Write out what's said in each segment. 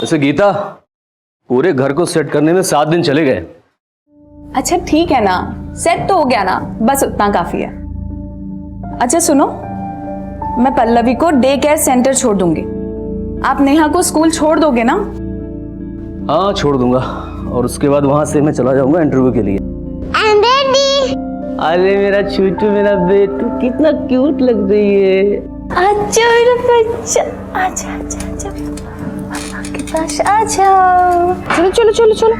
वैसे गीता, पूरे घर को सेट करने में 7 दिन चले गए। अच्छा ठीक है ना, सेट तो हो गया ना, बस उतना काफी है। अच्छा सुनो, मैं पल्लवी को डे केयर सेंटर छोड़ दूंगी, आप नेहा को स्कूल छोड़ दोगे ना? हाँ छोड़ दूंगा, और उसके बाद वहां से मैं चला जाऊंगा इंटरव्यू के लिए। अरे मेरा छूटू, मेरा बेटू, कितना क्यूट लग रही है। अच्छा मेरा बच्चा, आजा आजा आजा पापा के पास आ जाओ। चलो चलो चलो चलो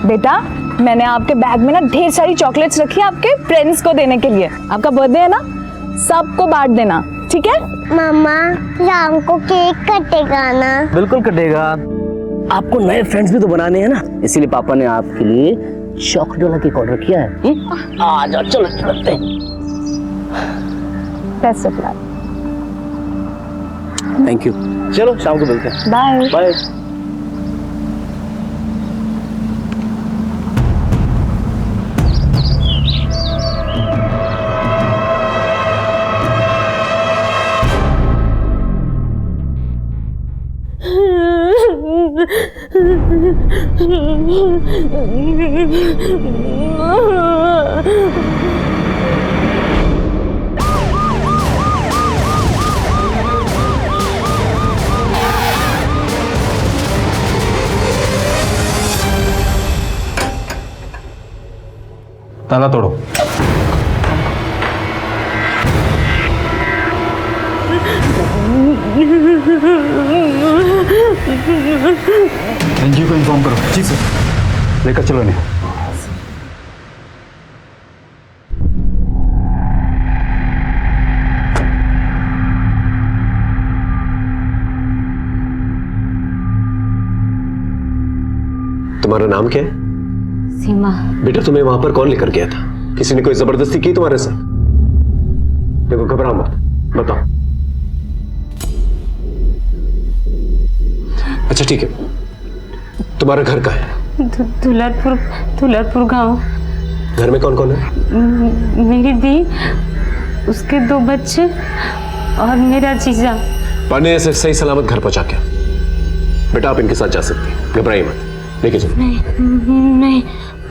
बेटा, मैंने आपके बैग में ना ढेर सारी चॉकलेट्स रखी है आपके फ्रेंड्स को देने के लिए। आपका बर्थडे है ना, सबको बांट देना, ठीक है? मम्मा शाम को केक कटेगा ना? बिल्कुल कटेगा, आपको नए फ्रेंड्स भी तो बनाने हैं ना, इसीलिए पापा ने आपके लिए चॉकलेट वाला केक ऑर्डर किया है। आ जाओ, चलो चलते हैं। Best of luck. Thank you. चलो शाम को मिलते हैं। Bye bye. ताला तोड़ो। एनजीओ को इन्फॉर्म करो। जी सर। लेकर चलो इन्हें। तुम्हारा नाम क्या है? सीमा। बेटा तुम्हें वहां पर कौन लेकर गया था? किसी ने कोई जबरदस्ती की तुम्हारे साथ? देखो घबराओ मत, बताओ। अच्छा ठीक है, तुम्हारा घर कहाँ है? दुलतपुर गांव। घर में कौन कौन है? मेरी दी, उसके 2 बच्चे और मेरा जीजा। पांडे से सही सलामत घर पहुंचा क्या? बेटा आप इनके साथ जा सकती हैं, घबराइए मत, लेके चलो। नहीं,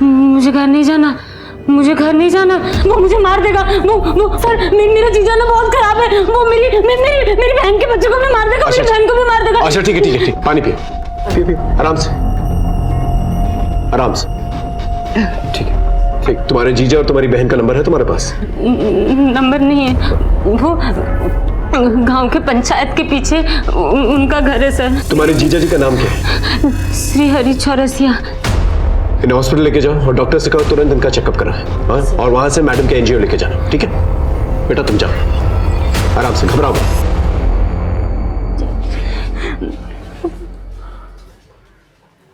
मुझे घर नहीं जाना, मुझे घर नहीं जाना, वो मुझे मार देगा। वो सर, मेरा जीजा ना बहुत खराब है, वो मेरी बहन के बच्चों को भी मार देगा, मेरी बहन को भी मार देगा। अच्छा ठीक है ठीक है, ठीक, पानी पिए, आराम से आराम से। ठीक है ठीक, तुम्हारे जीजा और तुम्हारी बहन का नंबर है तुम्हारे पास? नंबर नहीं है, वो गांव के पंचायत के पीछे उनका घर है सर। तुम्हारे जीजा जी का नाम क्या है? श्री हरि चौरसिया। इन्हें हॉस्पिटल लेके जाओ और डॉक्टर से कहो तुरंत इनका चेकअप कराएं, हाँ? और वहां से मैडम के एनजीओ लेके जाना, ठीक है? बेटा तुम जाओ, आराम से, घबराओ मत।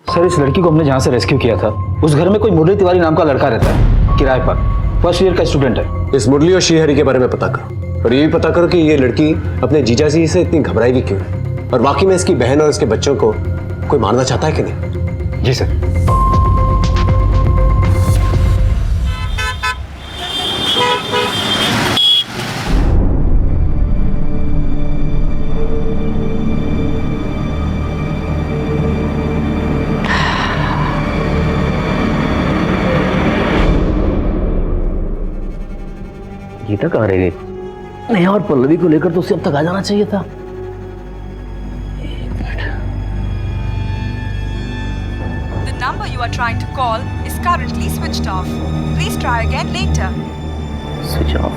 सर इस लड़की को हमने जहाँ से रेस्क्यू किया था, उस घर में कोई मुरली तिवारी नाम का लड़का रहता है, किराए पर, फर्स्ट ईयर का स्टूडेंट है। इस मुरली और श्रीहरि के बारे में पता करो, और ये भी पता करो कि ये लड़की अपने जीजाजी से इतनी घबराई भी क्यों है, और वाकई में इसकी बहन और इसके बच्चों को कोई मारना चाहता है कि नहीं। जी सर। गीता कहाँ रह गई? नेहा और पल्लवी को लेकर तो उसे अब तक आ जाना चाहिए था। The number you are trying to call is currently switched off. Please try again later. Switch off.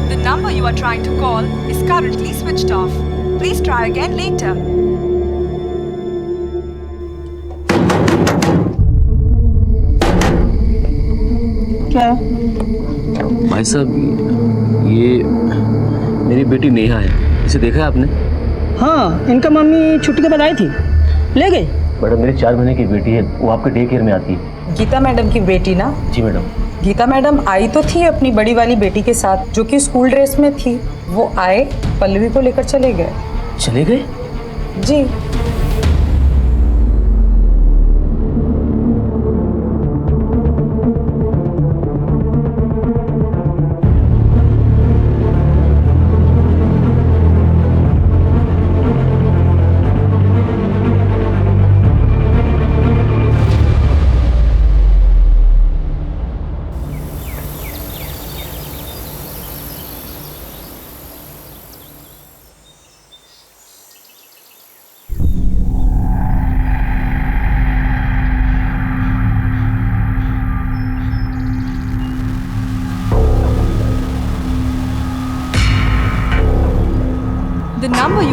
The number you are trying to call is currently switched off. Please try again later. क्या? भाई साहब, ये मेरी बेटी नेहा है, इसे देखा है आपने? हाँ, इनका मम्मी छुट्टी के बाद आई थी, ले गए। मैडम मेरी 4 महीने की बेटी है, वो आपके डे केयर में आती है। गीता मैडम की बेटी ना? जी मैडम। गीता मैडम आई तो थी अपनी बड़ी वाली बेटी के साथ, जो कि स्कूल ड्रेस में थी। वो आए, पल्लवी को लेकर चले गए। चले गए? जी।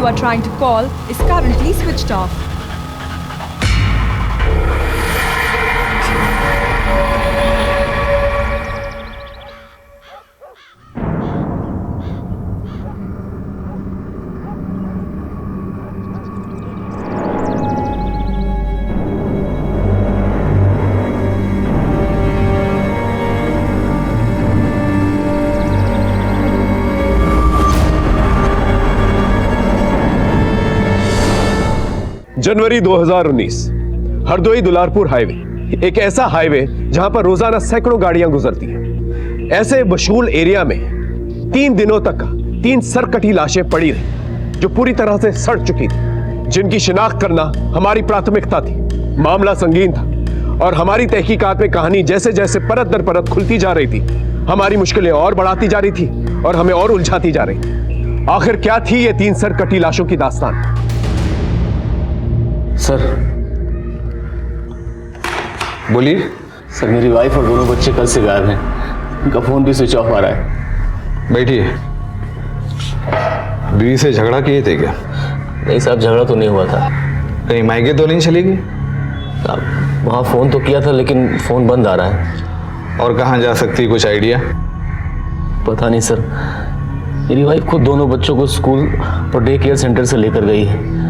you are trying to call is currently switched off. January 2019, Hardoi Dularpur highway, एक ऐसा हाईवे जहां पर रोजाना सैकड़ों गाड़ियां गुजरती हैं। ऐसे मशहूर एरिया में 3 दिनों तक 3 सरकटी लाशें पड़ी रही जो पूरी तरह से सड़ चुकी थी, जिनकी शिनाख्त करना हमारी प्राथमिकता थी। मामला संगीन था और हमारी तहकीकात में कहानी जैसे जैसे परत दर परत खुलती जा रही थी, हमारी मुश्किलें और बढ़ाती जा रही थी और हमें और उलझाती जा रही थी। आखिर क्या थी ये 3 सरकटी लाशों की दास्तान? सर बोलिए। सर, मेरी वाइफ और दोनों बच्चे कल से गायब हैं। उनका फोन भी स्विच ऑफ आ रहा है। बैठिए। बीवी से झगड़ा किए थे क्या? नहीं साहब, झगड़ा तो नहीं हुआ था। कहीं मायके तो नहीं चली गई? वहाँ फोन तो किया था लेकिन फोन बंद आ रहा है। और कहाँ जा सकती, कुछ आइडिया? पता नहीं सर, मेरी वाइफ खुद दोनों बच्चों को स्कूल और डे केयर सेंटर से लेकर गई है।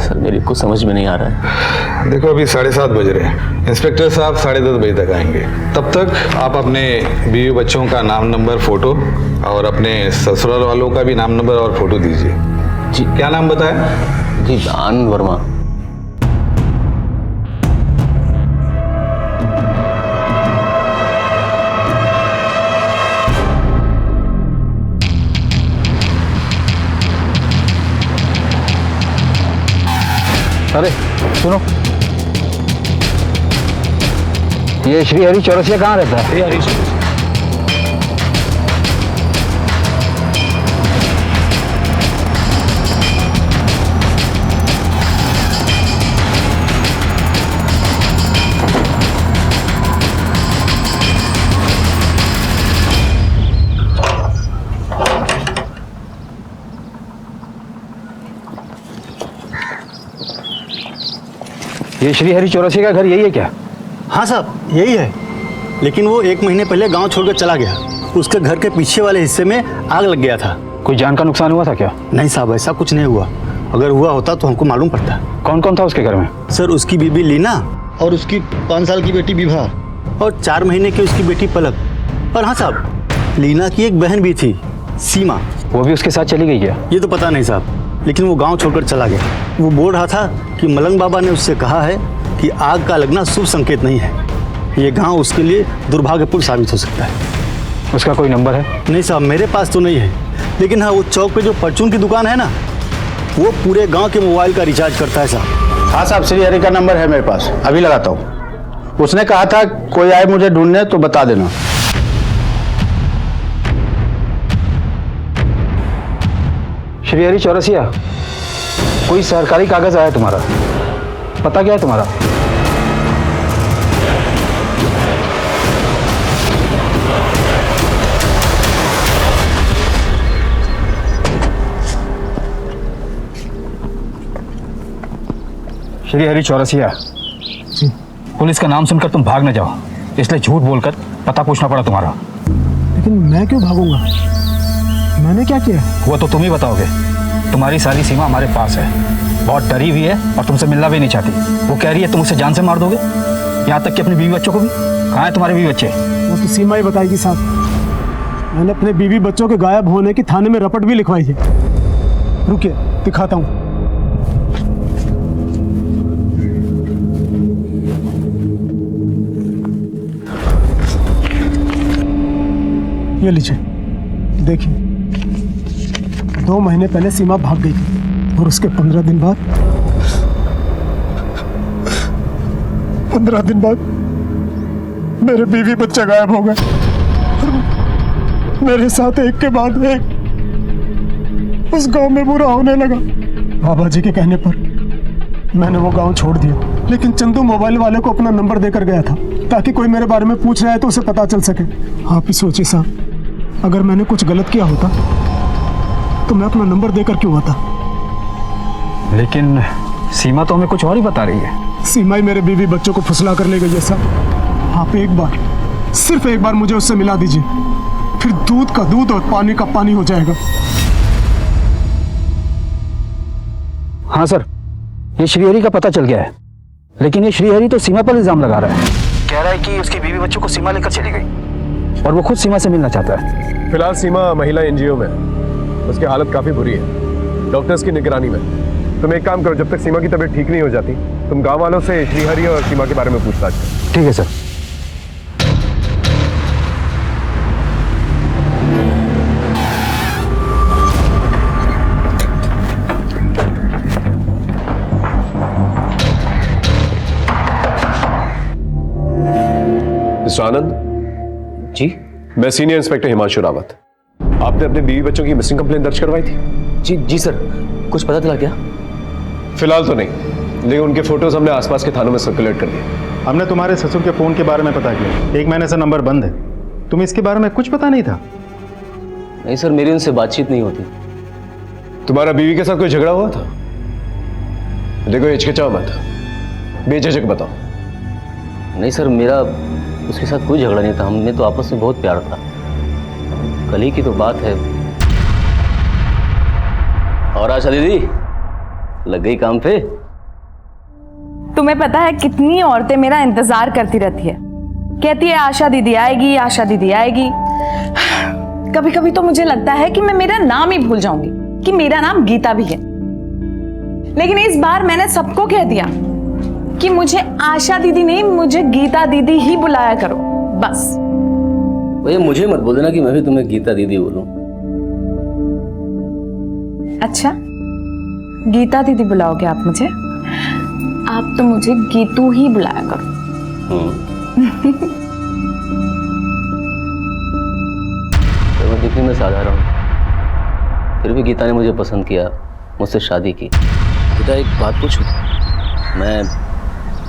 सर मेरी कुछ समझ में नहीं आ रहा है। देखो अभी 7:30 बज रहे हैं, इंस्पेक्टर साहब 10:30 बजे तक आएंगे। तब तक आप अपने बीवी बच्चों का नाम, नंबर, फोटो और अपने ससुराल वालों का भी नाम, नंबर और फोटो दीजिए। जी, क्या नाम बताया? जी, आनंद वर्मा। अरे सुनो, ये श्री हरि चौरसिया कहाँ रहता है? श्री हरि ये श्री हरि चौरसिया का घर यही है क्या? हाँ साहब, यही है, लेकिन वो 1 महीने पहले गांव छोड़कर चला गया। उसके घर के पीछे वाले हिस्से में आग लग गया था। कोई जान का नुकसान हुआ था क्या? नहीं साहब, ऐसा कुछ नहीं हुआ। अगर हुआ होता तो हमको मालूम पड़ता। कौन कौन था उसके घर में? सर, उसकी बीबी लीना और उसकी 5 साल की बेटी विभा और 4 महीने की उसकी बेटी पलक। और हाँ साहब, लीना की एक बहन भी थी, सीमा। वो भी उसके साथ चली गई क्या? ये तो पता नहीं साहब, लेकिन वो गांव छोड़कर चला गया। वो बोल रहा था कि मलंग बाबा ने उससे कहा है कि आग का लगना शुभ संकेत नहीं है। ये गांव उसके लिए दुर्भाग्यपूर्ण साबित हो सकता है। उसका कोई नंबर है? नहीं साहब, मेरे पास तो नहीं है, लेकिन हाँ, वो चौक पे जो परचून की दुकान है ना, वो पूरे गांव के मोबाइल का रिचार्ज करता है साहब। हाँ साहब, श्री हरि का नंबर है मेरे पास, अभी लगाता हूँ। उसने कहा था कोई आए मुझे ढूंढने तो बता देना। श्री हरि चौरसिया, कोई सरकारी कागज आया तुम्हारा? पता क्या है तुम्हारा? श्री हरि चौरसिया, पुलिस का नाम सुनकर तुम भाग न जाओ, इसलिए झूठ बोलकर पता पूछना पड़ा तुम्हारा। लेकिन मैं क्यों भागूंगा? मैंने क्या किया? वो तो तुम ही बताओगे। तुम्हारी सारी सीमा हमारे पास है, बहुत डरी हुई है और तुमसे मिलना भी नहीं चाहती। वो कह रही है तुम उसे जान से मार दोगे, यहाँ तक कि अपने बीवी बच्चों को भी। कहाँ है तुम्हारे बीवी बच्चे? वो तो सीमा ही बताएगी साहब। मैंने अपने बीवी बच्चों के गायब होने की थाने में रपट भी लिखवाई है। रुकिए, दिखाता हूँ। ये लीजिए, देखिए। 2 महीने पहले सीमा भाग गई थी और उसके 15 दिन बाद 15 दिन बाद मेरे बीवी बच्चे गायब हो गए। मेरे साथ एक के बाद एक उस गांव में बुरा होने लगा। बाबा जी के कहने पर मैंने वो गांव छोड़ दिया, लेकिन चंदू मोबाइल वाले को अपना नंबर देकर गया था ताकि कोई मेरे बारे में पूछ रहा है तो उसे पता चल सके। आप ही सोचिए साहब, अगर मैंने कुछ गलत किया होता तो मैं अपना नंबर देकर क्यों आता? लेकिन सीमा तो हमें कुछ और ही बता रही है। सीमा ही मेरे बीवी बच्चों को फुसला कर ले गई है साहब। आप एक बार, सिर्फ एक बार मुझे उससे मिला दीजिए, फिर दूध का दूध और पानी का पानी हो जाएगा। हाँ सर, ये श्रीहरि का पता चल गया है, लेकिन ये श्रीहरि तो सीमा पर इल्जाम लगा रहा है। कह रहा है कि उसकी बीवी बच्चों को सीमा लेकर चली गई और वो खुद सीमा से मिलना चाहता है। फिलहाल सीमा महिला एनजीओ में है। उसकी हालत काफी बुरी है, डॉक्टर्स की निगरानी में। तुम एक काम करो, जब तक सीमा की तबीयत ठीक नहीं हो जाती, तुम गांव वालों से श्रीहरि और सीमा के बारे में पूछताछ करो। ठीक है सर। मिस्टर आनंद जी मैं सीनियर इंस्पेक्टर हिमांशु रावत। आपने अपने बीवी बच्चों की मिसिंग कंप्लेंट दर्ज करवाई थी? जी जी सर, कुछ पता चला क्या? फिलहाल तो नहीं, लेकिन उनके फोटोज हमने आसपास के थानों में सर्कुलेट कर दिए। हमने तुम्हारे ससुर के फोन के बारे में पता किया, 1 महीने से नंबर बंद है। तुम्हें इसके बारे में कुछ पता नहीं था? नहीं सर, मेरी उनसे बातचीत नहीं होती। तुम्हारा बीवी के साथ कोई झगड़ा हुआ था? देखो हिचकिचाओ मत, बेझिझक बताओ। नहीं सर, मेरा उसके साथ कोई झगड़ा नहीं था। हमने तो आपस में बहुत प्यार था। कल ही की तो बात है। और आशा दीदी लग गई काम पे? तुम्हें पता है कितनी औरतें मेरा इंतजार करती रहती है, कहती है आशा दीदी आएगी, आशा दीदी आएगी। कभी कभी तो मुझे लगता है कि मैं मेरा नाम ही भूल जाऊंगी कि मेरा नाम गीता भी है। लेकिन इस बार मैंने सबको कह दिया कि मुझे आशा दीदी नहीं, मुझे गीता दीदी ही बुलाया करो, बस। भैया मुझे मत बोल देना कि मैं भी तुम्हें गीता दीदी बोलूं। अच्छा, गीता दीदी बुलाओगे आप मुझे? आप तो मुझे गीतू ही बुलाया करो। तो मैं दिखने में साधारण हूं, फिर भी गीता ने मुझे पसंद किया, मुझसे शादी की। गीता एक बात पूछूं? मैं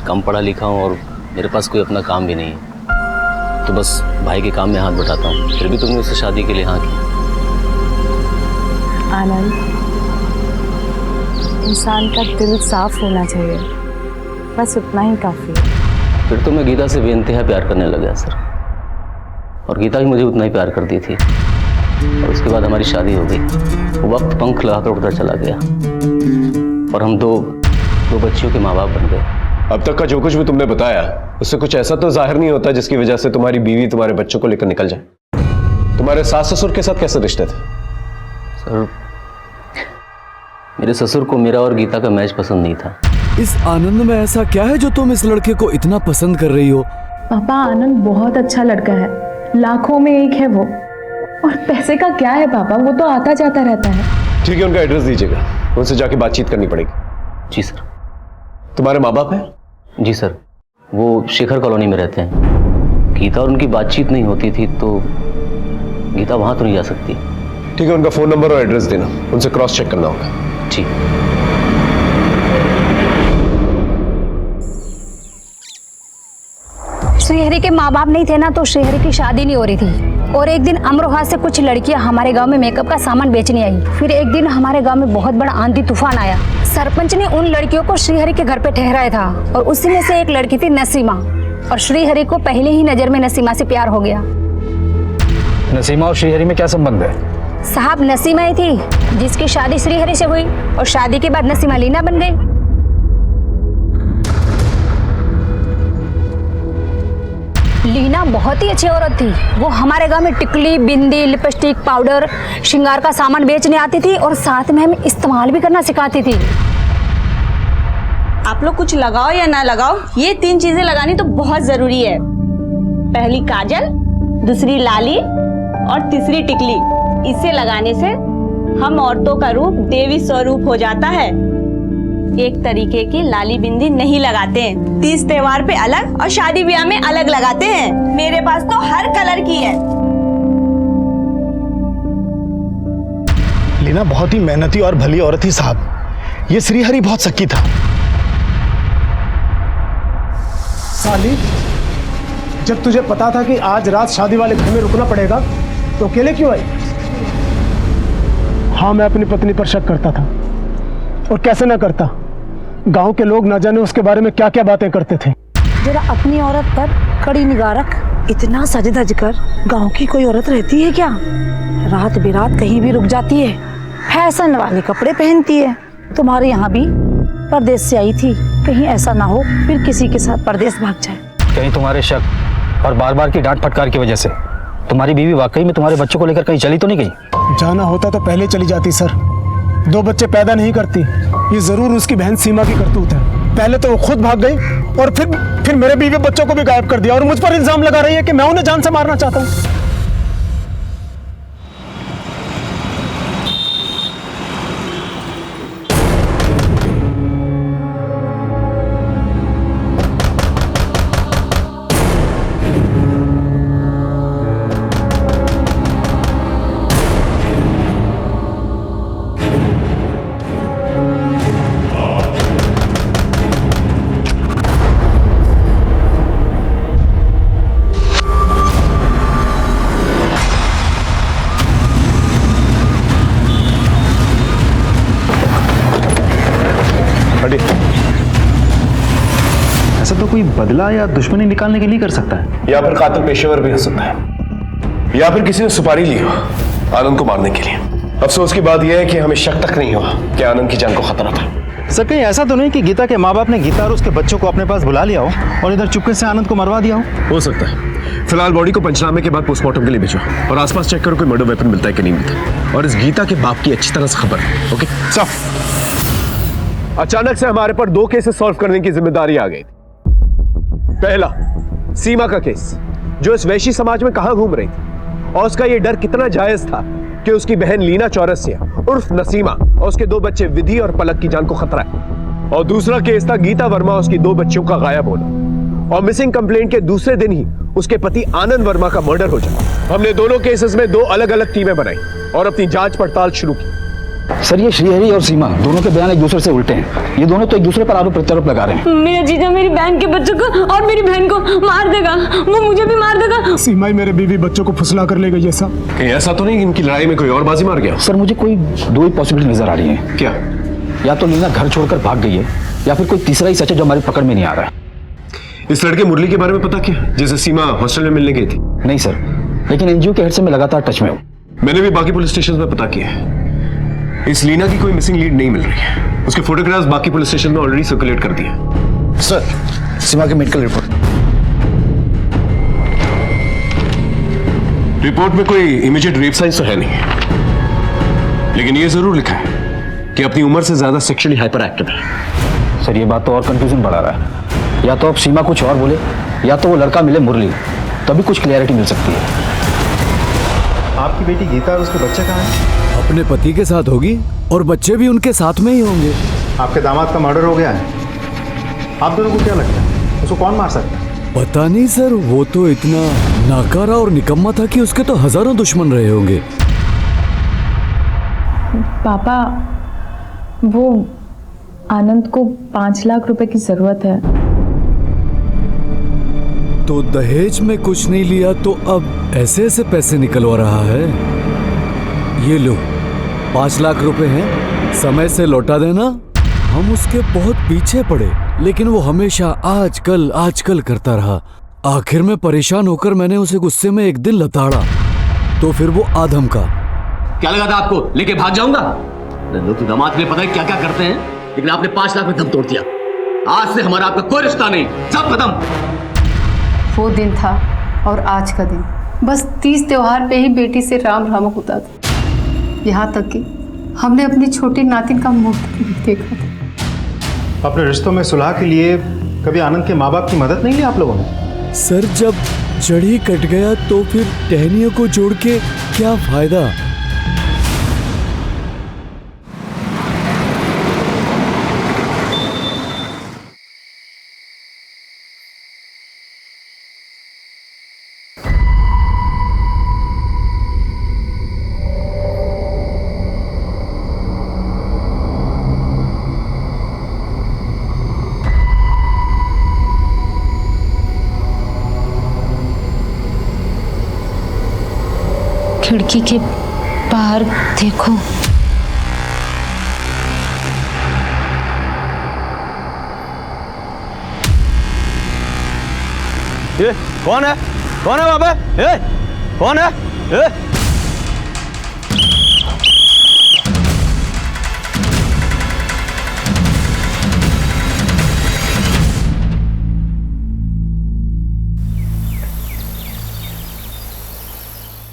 कम पढ़ा लिखा हूँ और मेरे पास कोई अपना काम भी नहीं है, तो बस भाई के काम में हाथ बटाता हूँ, फिर भी तुमने उससे शादी के लिए हाँ की। आनंद, इंसान का दिल साफ होना चाहिए, बस उतना ही काफी है। फिर तो मैं गीता से बेइंतहा प्यार करने लगा सर, और गीता भी मुझे उतना ही प्यार करती थी। और उसके बाद हमारी शादी हो गई। वो वक्त पंख लगाकर उड़ता चला गया और हम दो बच्चियों के माँ बाप बन गए। अब तक का जो कुछ भी तुमने बताया उससे कुछ ऐसा तो जाहिर नहीं होता जिसकी वजह से तुम्हारी बीवी तुम्हारे बच्चों को लेकर निकल जाए। तुम्हारे सास ससुर के साथ कैसे रिश्ते थे? सर, मेरे ससुर को मेरा और गीता का मैच पसंद नहीं था। इस आनंद में ऐसा क्या है जो तुम इस लड़के को इतना पसंद कर रही हो? पापा, आनंद बहुत अच्छा लड़का है, लाखों में एक है वो। और पैसे का क्या है पापा, वो तो आता जाता रहता है। ठीक है, उनका एड्रेस दीजिएगा, उनसे जाके बातचीत करनी पड़ेगी। जी सर। तुम्हारे माँ बाप हैं? जी सर, वो शेखर कॉलोनी में रहते हैं। गीता और उनकी बातचीत नहीं होती थी, तो गीता वहां तो नहीं जा सकती। ठीक है, उनका फोन नंबर और एड्रेस देना, उनसे क्रॉस चेक करना होगा। जी। श्रीहरि के माँ बाप नहीं थे ना, तो श्रीहरि की शादी नहीं हो रही थी। और एक दिन अमरोहा से कुछ लड़कियां हमारे गांव में मेकअप का सामान बेचने आई। फिर एक दिन हमारे गांव में बहुत बड़ा आंधी तूफान आया। सरपंच ने उन लड़कियों को श्रीहरि के घर पे ठहराया था, और उसी में से एक लड़की थी नसीमा। और श्रीहरि को पहले ही नजर में नसीमा से प्यार हो गया। नसीमा और श्रीहरि में क्या संबंध है? साहब, नसीमा ही थी जिसकी शादी श्रीहरि से हुई, और शादी के बाद नसीमा लीना बन गई। लीना बहुत ही अच्छी औरत थी। वो हमारे गांव में टिकली, बिंदी, लिपस्टिक, पाउडर, श्रृंगार का सामान बेचने आती थी, और साथ में हमें इस्तेमाल भी करना सिखाती थी। आप लोग कुछ लगाओ या ना लगाओ, ये 3 चीजें लगानी तो बहुत जरूरी है। पहली काजल, दूसरी लाली और तीसरी टिकली। इसे लगाने से हम औरतों का रूप देवी स्वरूप हो जाता है। एक तरीके की लाली बिंदी नहीं लगाते हैं, तीज त्योहार पे अलग और शादी ब्याह में अलग लगाते हैं। मेरे पास तो हर कलर की है। लीना बहुत ही मेहनती और भली औरत थी साहब। ये श्रीहरि बहुत शक्की था। साली, जब तुझे पता था कि आज रात शादी वाले घर में रुकना पड़ेगा, तो अकेले क्यों आई? हाँ, मैं अपनी पत्नी पर शक करता था, और कैसे ना करता। गांव के लोग ना जाने उसके बारे में क्या क्या बातें करते थे। जरा अपनी औरत पर कड़ी निगाह रख। इतना सज धज कर गांव की कोई औरत रहती है क्या? रात बिरात कहीं भी रुक जाती है, फैशन वाले कपड़े पहनती है। तुम्हारे यहाँ भी परदेश से आई थी, कहीं ऐसा ना हो फिर किसी के साथ परदेश भाग जाए। कहीं तुम्हारे शक और बार बार की डांट फटकार की वजह से तुम्हारी बीवी वाकई में तुम्हारे बच्चों को लेकर कहीं चली तो नहीं गई? जाना होता तो पहले चली जाती सर। 2 बच्चे पैदा नहीं करती, ये जरूर उसकी बहन सीमा की करतूत है। पहले तो वो खुद भाग गई और फिर मेरे बीवी बच्चों को भी गायब कर दिया और मुझ पर इल्जाम लगा रही है कि मैं उन्हें जान से मारना चाहता हूँ। ऐसा तो कोई बदला या दुश्मनी निकालने के लिए कर सकता है, या फिर कातिल पेशेवर भी हो सकता है, या फिर किसी ने सुपारी ली हो आनंद को मारने के लिए। अफसोस की बात यह है कि हमें शक तक नहीं हुआ कि आनंद की जान को खतरा था। सर कहीं ऐसा तो नहीं कि गीता के माँ बाप ने गीता और उसके बच्चों को अपने पास बुला लिया हो और इधर चुपके से आनंद को मरवा दिया हो सकता है। फिलहाल बॉडी को पंचनामे के बाद पोस्टमार्टम के लिए भेजो और आसपास चेक करो कोई मर्डर वेपन मिलता है कि नहीं मिलता। और इस गीता के बाप की अच्छी तरह से खबर है। ओके साफ। अचानक से हमारे पर 2 केसेस सॉल्व करने की जिम्मेदारी आ गई। पहला सीमा का केस, जो इस वैश्य समाज में कहां घूम रही थी और उसका यह डर कितना जायज था कि उसकी बहन लीना चौरसिया उर्फ नसीमा और उसके 2 बच्चे विधि और पलक की जान को खतरा है। और दूसरा केस था गीता वर्मा और उसकी 2 बच्चियों का गायब होना और मिसिंग कंप्लेंट के दूसरे दिन ही उसके पति आनंद वर्मा का मर्डर हो जाना। हमने दोनों केसेस में 2 अलग अलग टीमें बनाई और अपनी जांच पड़ताल शुरू की। सर ये श्रीहरि और सीमा दोनों के बयान एक दूसरे से उल्टे हैं। ये दोनों तो एक दूसरे पर आरोप प्रत्यारोप लगा रहे हैं। मेरा जीजा मेरी बहन के बच्चों को और मेरी बहन को मार देगा, वो मुझे भी मार देगा। सीमा ही मेरे बीवी बच्चों को फुसला कर ले गई। ऐसा कहीं ऐसा तो नहीं कि इनकी लड़ाई में कोई और बाजी मार गया? सर मुझे कोई 2 ही पॉसिबिलिटी नजर आ रही है। क्या? या तो लीना घर छोड़कर भाग गई है या फिर कोई तीसरा ही सच है जो हमारी पकड़ में नहीं आ रहा है। इस लड़के मुरली के बारे में पता क्या, जिसे सीमा हॉस्टल में मिलने गई थी? नहीं सर, लेकिन एनजीओ के हेड से मैं लगातार टच में हूँ। मैंने भी बाकी पुलिस स्टेशन में पता किया है। इस लीना की कोई मिसिंग लीड नहीं मिल रही है। उसके फोटोग्राफ्स बाकी पुलिस स्टेशन में ऑलरेडी सर्कुलेट कर दिए। सर सीमा की मेडिकल रिपोर्ट में कोई इमीडिएट रेप साइंस तो है नहीं, लेकिन ये जरूर लिखा है कि अपनी उम्र से ज्यादा सेक्सुअली हाइपर एक्टिव है। सर ये बात तो और कंफ्यूजन बढ़ा रहा है। या तो अब सीमा कुछ और बोले या तो वो लड़का मिले मुरली, तभी कुछ क्लियरिटी मिल सकती है। आपकी बेटी गीता और उसके बच्चे कहाँ हैं? अपने पति के साथ होगी और बच्चे भी उनके साथ में ही होंगे। आपके दामाद का मर्डर हो गया है, आप दोनों को क्या लगता है उसको कौन मार सकता है? पता नहीं सर, वो तो इतना नाकारा और निकम्मा था कि उसके तो हजारों दुश्मन रहे होंगे। पापा वो आनंद को 5 लाख रुपए की जरूरत है। तो दहेज में कुछ नहीं लिया तो अब ऐसे ऐसे पैसे निकलवा रहा है। ये लो 5 लाख रुपए हैं, समय से लौटा देना। हम उसके बहुत पीछे पड़े लेकिन वो हमेशा आजकल करता रहा। आखिर में परेशान होकर मैंने उसे गुस्से में एक दिन लताड़ा तो फिर वो आधम का। क्या लगा था आपको लेके भाग जाऊंगा? नंदू तो दामाद के लिए पता है क्या क्या करते हैं, लेकिन आपने 5 लाख में दम तोड़ दिया। आज से हमारा आपका कोई रिश्ता नहीं, सब खत्म। वो दिन था और आज का दिन बस 30 त्योहार पे ही बेटी से राम राम होता था। यहाँ तक कि हमने अपनी छोटी नातिन का मुंह भी नहीं देखा था। अपने रिश्तों में सुलह के लिए कभी आनंद के माँ बाप की मदद नहीं ली आप लोगों ने? सर जब जड़ ही कट गया तो फिर टहनियों को जोड़ के क्या फायदा। खिड़की के बाहर देखो। ये कौन है वहां पे? कौन है?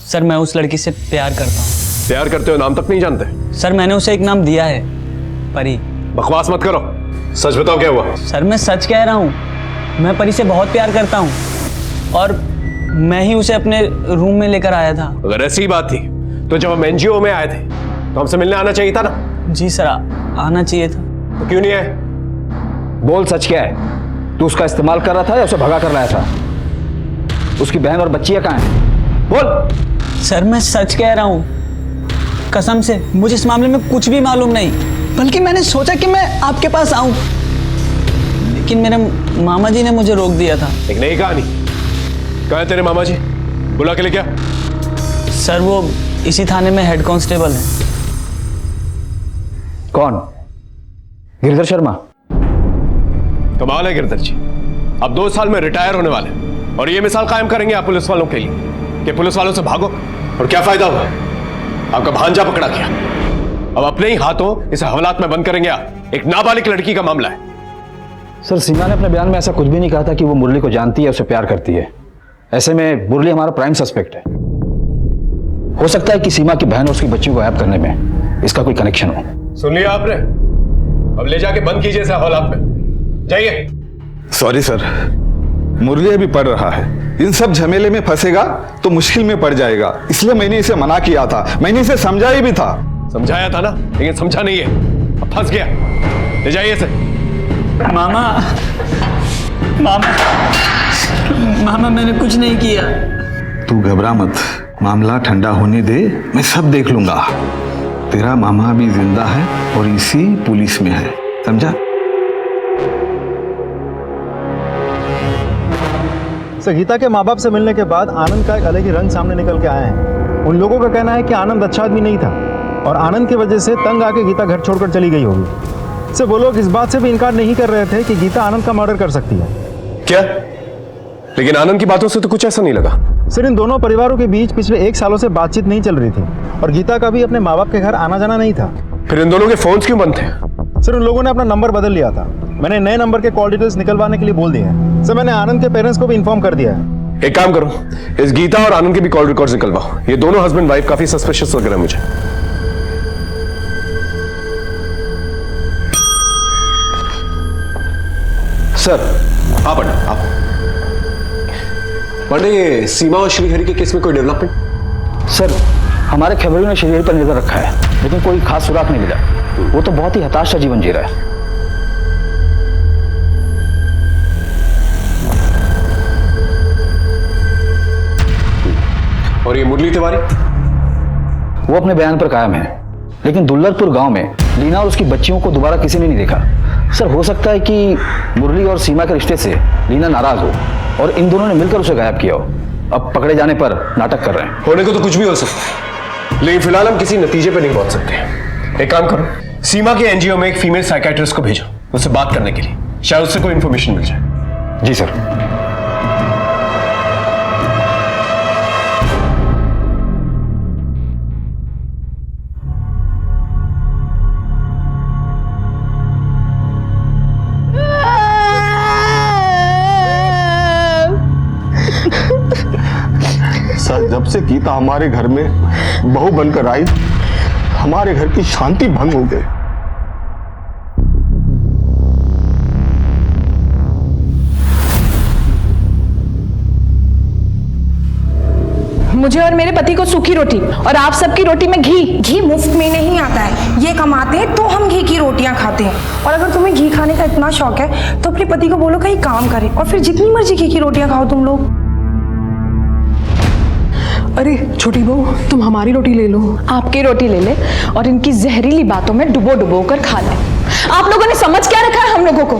सर मैं उस लड़की से प्यार करता हूँ। प्यार करते हो? नाम तक नहीं जानते? सर मैंने उसे एक नाम दिया है, परी। बकवास मत करो, सच बताओ क्या हुआ? सर मैं सच कह रहा हूँ, मैं परी से बहुत प्यार करता हूँ और मैं ही उसे अपने रूम में लेकर आया था। अगर ऐसी बात थी तो जब हम एनजीओ में आए थे तो हमसे मिलने आना चाहिए था ना? जी सर, आना चाहिए था। तो क्यों नहीं आए? बोल, सच क्या है? तू उसका इस्तेमाल कर रहा था या उसे भगा कर लाया था? उसकी बहन और बच्चियां कहाँ हैं? बोल। सर मैं सच कह रहा हूँ, कसम से मुझे इस मामले में कुछ भी मालूम नहीं, बल्कि मैंने सोचा कि मैं आपके पास आऊं, लेकिन मेरे मामा जी ने मुझे रोक दिया था। एक नई कहानी। कहाँ है तेरे मामा जी? बुला के ले क्या? सर वो इसी थाने में हेड कांस्टेबल हैं। कौन? गिरधर शर्मा? कमाल है गिरधर जी, अब 2 साल में रिटायर होने वाले और ये मिसाल कायम करेंगे आप पुलिस वालों के लिए कि पुलिस वालों से भागो। और क्या फायदा हुआ? आपका भांजा पकड़ा गया, अब अपने ही हाथों इसे हवालात में बंद करेंगे आप। एक नाबालिग लड़की का मामला है। सर सीमा ने अपने बयान में ऐसा कुछ भी नहीं कहा था कि वो मुरली को जानती है, उसे प्यार करती है। ऐसे में मुरली हमारा प्राइम सस्पेक्ट है। हो सकता है कि सीमा की बहन और उसकी बच्चियों को गायब करने में इसका कोई कनेक्शन हो। सुन लिया आपने? अब ले जाके बंद कीजिए इसे हवालात में, जाइए। सॉरी सर, मुरली अभी पढ़ रहा है, इन सब झमेले में फंसेगा तो मुश्किल में पड़ जाएगा, इसलिए मैंने इसे मना किया था, मैंने इसे समझाया भी था। समझाया था ना, लेकिन समझा नहीं है, अब फंस गया। ले जाइए इसे। मामा मैंने कुछ नहीं किया। तू घबरा मत, मामला ठंडा होने दे, मैं सब देख लूंगा। तेरा मामा भी जिंदा है और इसी पुलिस में है, समझा? गीता के माँ बाप से मिलने के बाद आनंद का एक अलग ही रंग सामने निकल के आए हैं। उन लोगों का कहना है कि आनंद अच्छा आदमी नहीं था और आनंद की वजह से तंग आके गीता घर छोड़कर चली गई होगी। से वो लोग इस बात से भी इनकार नहीं कर रहे थे कि गीता आनंद का मर्डर कर सकती है। क्या? लेकिन आनंद की बातों से तो कुछ ऐसा नहीं लगा। सर इन दोनों परिवारों के बीच पिछले 1 सालों से बातचीत नहीं चल रही थी और गीता का भी अपने माँ बाप के घर आना जाना नहीं था। फिर इन दोनों के फोन्स क्यों बंद थे? सर उन लोगों ने अपना नंबर बदल लिया था, मैंने नए नंबर के कॉल डिटेल्स निकलवाने के लिए बोल दिए हैं। सर मैंने आनंद के पेरेंट्स को भी इन्फॉर्म कर दिया है। एक काम करो, इस गीता और आनंद के भी कॉल रिकॉर्ड्स निकलवाओ। ये दोनों हस्बैंड वाइफ काफी सस्पिशियस लग रहे हैं मुझे। सर आप पंडे, ये सीमा और श्रीहरि के केस में कोई डेवलपमेंट? सर हमारे खबरों ने श्रीहरि पर नजर रखा है, लेकिन कोई खास सुराग नहीं मिला। वो तो बहुत ही हताश सा जीवन जी रहा है। और ये मुरली तिवारी? वो अपने बयान पर कायम है, लेकिन दुल्लरपुर गांव में लीना और उसकी बच्चियों को दोबारा किसी ने नहीं देखा। सर हो सकता है कि मुरली और सीमा के रिश्ते से लीना नाराज हो और इन दोनों ने मिलकर उसे गायब किया हो। अब पकड़े जाने पर नाटक कर रहे हैं। होने को तो कुछ भी हो सकता है, लेकिन फिलहाल हम किसी नतीजे पे नहीं पहुंच सकते। एक काम करो, सीमा के एनजीओ में एक फीमेल साइकियाट्रिस्ट को भेजो उससे बात करने के लिए, शायद उससे कोई इंफॉर्मेशन मिल जाए। जी सर। सर जब से गीता हमारे घर में बहू बनकर आई, हमारे घर की शांति भंग हो गई। मुझे और मेरे पति को सूखी रोटी और आप सबकी रोटी में घी। घी मुफ्त में नहीं आता है, ये कमाते हैं तो हम घी की रोटियां खाते हैं। और अगर तुम्हें घी खाने का इतना शौक है तो अपने पति को बोलो कहीं काम करे और फिर जितनी मर्जी घी की रोटियां खाओ तुम लोग। अरे छोटी बहू, तुम हमारी रोटी ले लो। आपकी रोटी ले ले और इनकी जहरीली बातों में डुबो डुबो कर खा ले। आप लोगों ने समझ क्या रखा है हम लोगों को?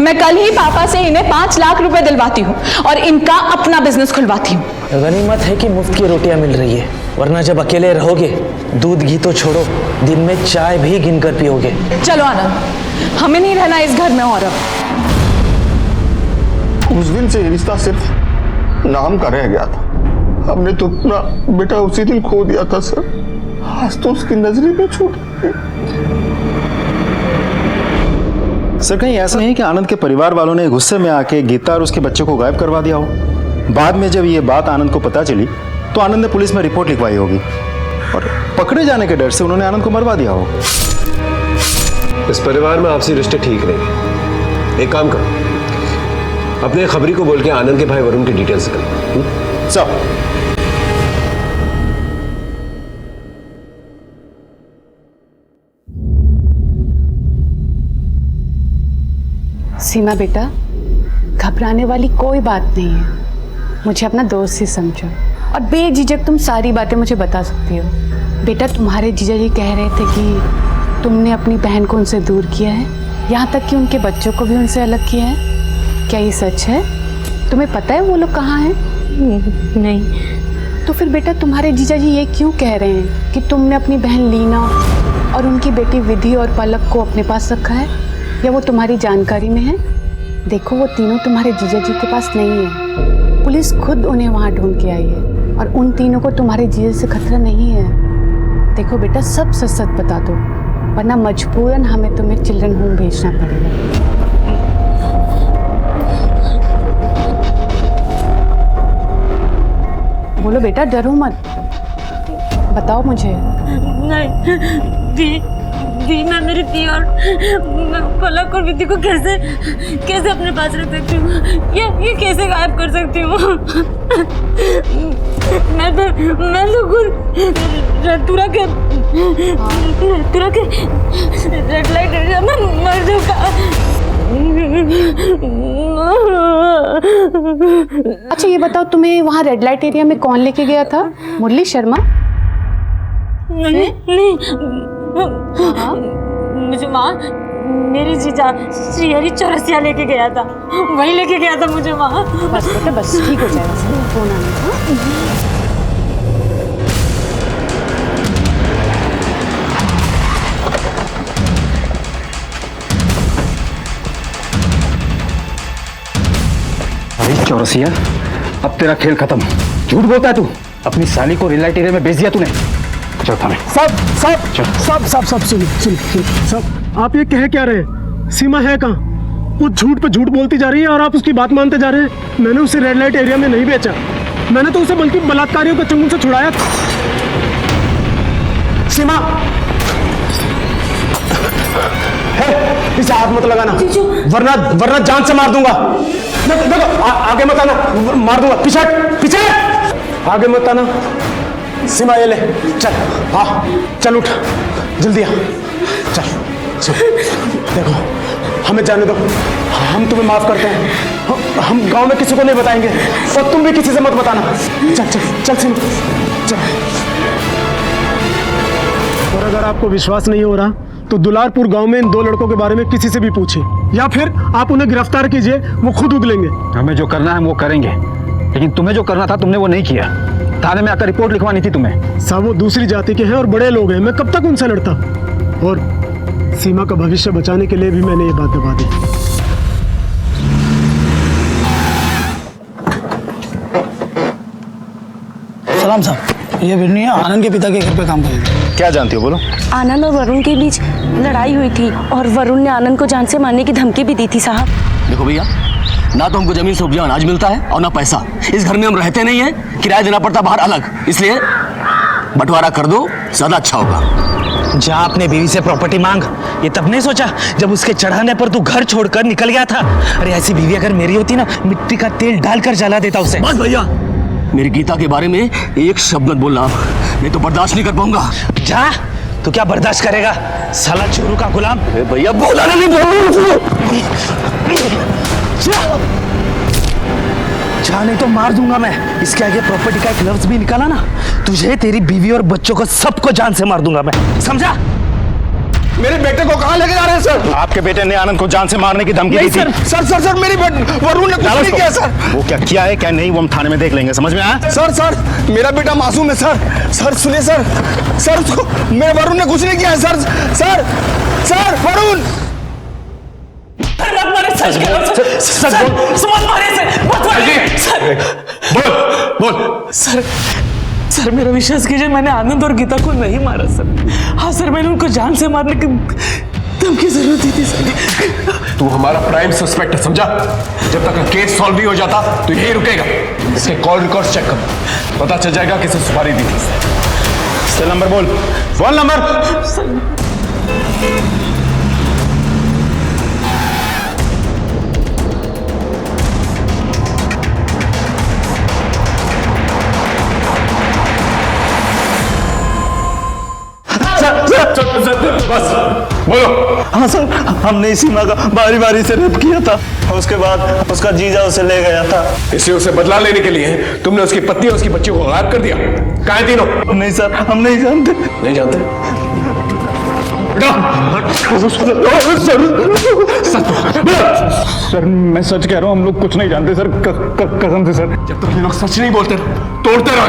मैं कल ही पापा से इन्हें 5 लाख रुपए दिलवाती हूँ और इनका अपना बिजनेस खुलवाती हूँ। गनीमत है कि मुफ्त की रोटियां मिल रही है, वरना जब अकेले रहोगे दूध घी तो छोड़ो, दिन में चाय भी गिनकर पियोगे। चलो आनंद, हमें नहीं रहना इस घर में और अब। उस दिन से ये रिश्ता सिर्फ नाम का रह गया था। हमने तो अपना बेटा उसी दिन खो दिया था सर। आज तो उसकी नजरी में छूट गई। सर कहीं ऐसा नहीं है कि आनंद के परिवार वालों ने गुस्से में आके गीता और उसके बच्चे को गायब करवा दिया हो? बाद में जब ये बात आनंद को पता चली तो आनंद ने पुलिस में रिपोर्ट लिखवाई होगी और पकड़े जाने के डर से उन्होंने आनंद को मरवा दिया हो। इस परिवार में आपसी रिश्ते ठीक नहीं। एक काम करो, अपने खबरी को बोल के आनंद के भाई वरुण की डिटेल्स निकालो। सब सीमा बेटा, घबराने वाली कोई बात नहीं है। मुझे अपना दोस्त ही समझो और बेझिझक तुम सारी बातें मुझे बता सकती हो। बेटा, तुम्हारे जीजा जी कह रहे थे कि तुमने अपनी बहन को उनसे दूर किया है, यहाँ तक कि उनके बच्चों को भी उनसे अलग किया है। क्या ये सच है? तुम्हें पता है वो लोग कहाँ हैं? नहीं। तो फिर बेटा तुम्हारे जीजा जी ये क्यों कह रहे हैं कि तुमने अपनी बहन लीना और उनकी बेटी विधि और पलक को अपने पास रखा है, या वो तुम्हारी जानकारी में है? देखो, वो तीनों तुम्हारे जीजा जी के पास नहीं है। पुलिस खुद उन्हें वहाँ ढूंढ के आई है और उन तीनों को तुम्हारे जीजा से खतरा नहीं है। देखो बेटा, सब सच सच बता दो, वरना मजबूरन हमें तुम्हें चिल्ड्रन होम भेजना पड़ेगा। बोलो बेटा, डरो मत, बताओ मुझे। नहीं, दी मैं मेरी थी और मैं पलक और विधि को कैसे अपने पास रख सकती हूँ? ये कैसे गायब कर सकती हूँ? मैं तो खुद तुरा के रेड लाइट एरिया में मर चुका। अच्छा ये बताओ, तुम्हें वहाँ रेड लाइट एरिया में कौन लेके गया था? मुरली शर्मा? नहीं, मुझे वहाँ मेरी जीजा श्रीहरी चौरसिया लेके गया था, वही लेके गया था मुझे वहाँ। बस बेटा बस, ठीक हो जाएगा, फोन आने। अरे चौरसिया, अब तेरा खेल खत्म। झूठ बोलता है तू। अपनी साली को रेड लाइट एरिया में भेज दिया तूने। चल थाने। सब सुनिए सब, आप ये कह क्या रहे? सीमा है कहाँ? वो झूठ पे झूठ बोलती जा रही है और आप उसकी बात मानते जा रहे हैं। मैंने उसे रेड लाइट एरिया में नहीं बेचा, मैंने तो उसे बल्कि बलात्कारियों के चंगुल से छुड़ाया। सीमा, इसे हाथ मत लगाना, वरना जान से मार दूंगा। देखो, आगे मत आना, मार दूंगा। पीछे आगे मत आना। सीमा ये ले, चल। हाँ चल, उठ जल्दी आ, चल। देखो, हमें जाने दो, हम तुम्हें माफ करते हैं। हम गांव में किसी को नहीं बताएंगे और तुम भी किसी से मत बताना। चल चल चल सीमा, चल। और अगर आपको विश्वास नहीं हो रहा तो दुलारपुर गांव में इन दो लड़कों के बारे में किसी से भी पूछिए, या फिर आप उन्हें गिरफ्तार कीजिए, वो खुद उगलेंगे। हमें जो करना है वो करेंगे, लेकिन तुम्हें जो करना था तुमने वो नहीं किया। थाने में आकर रिपोर्ट लिखवानी थी तुम्हें। साहब, वो दूसरी जाति के हैं और बड़े लोग हैं, मैं कब तक उनसे लड़ता? और सीमा का भविष्य बचाने के लिए भी मैंने ये बात दबा दी। सलाम साहब, ये बिरनी आनंद के पिता के घर पे काम करेगी। क्या जानती हो, बोलो। आनंद और वरुण के बीच लड़ाई हुई थी और वरुण ने आनंद को जान से मारने की धमकी भी दी थी साहब। देखो भैया, ना तो हमको जमीन से उपजा अनाज मिलता है और ना पैसा। इस घर में हम रहते नहीं हैं, किराया देना पड़ता बाहर अलग, इसलिए बंटवारा कर दो, ज्यादा अच्छा होगा। जा अपने बीवी से प्रॉपर्टी मांग। ये तब नहीं सोचा जब उसके चढ़ाने पर तू घर छोड़कर निकल गया था? अरे ऐसी बीवी अगर मेरी होती ना, मिट्टी का तेल डालकर जला देता उसे। बस भैया, मेरी गीता के बारे में एक शब्द मत बोलना, नहीं तो बर्दाश्त नहीं कर पाऊंगा। जा, तू क्या बर्दाश्त करेगा, साला चोरू का गुलाम। भैया बोला नहीं, जा नहीं तो मार दूंगा मैं। इसके आगे प्रॉपर्टी का एक लफ्ज भी निकाला ना, तुझे, तेरी बीवी और बच्चों को सबको जान से मार दूंगा मैं, समझा? मेरे बेटे को कहाँ लेके जा रहे हैं सर? आपके बेटे ने आनंद को जान से मारने की धमकी दी थी। सर मेरी वरुण ने कुछ नहीं किया सर। वो क्या किया है क्या नहीं वो हम थाने में देख लेंगे, समझ में आया? सर मेरा बेटा मासूम है सर सुनिए सर उसको मेरे वरुण ने कुछ नहीं किया है सर वरुण। मारे, सच कह रहा हूं सर, मत मारे सर, मत मारे सर। बोल सर मेरा विश्वास कीजिए, मैंने आनंद और गीता को नहीं मारा सर। हाँ सर, मैंने उनको जान से मारने की धमकी जरूर दी थी सर। तू हमारा प्राइम सस्पेक्ट है, समझा? जब तक केस सॉल्व नहीं हो जाता तो यही रुकेगा। इसके कॉल रिकॉर्ड चेक कर, पता चल जाएगा किसे सुपारी दी थी। सेल नंबर बोल, फोन नंबर। बस बोलो। हाँ सर, हमने सीमा का बारी बारी से रेप किया था। उसके बाद उसका जीजा उसे ले गया था। इसलिए उसे बदला लेने के लिए तुमने उसकी पत्नी और उसकी बच्ची को गायब कर दिया। कहाँ हैं तीनों? नहीं सर, हम नहीं जानते। नहीं जानते? सर मैं सच कह रहा हूँ, हम लोग कुछ नहीं जानते सर, कसम से सर। जब तक ये लोग सच नहीं बोलते तोड़ते रहो।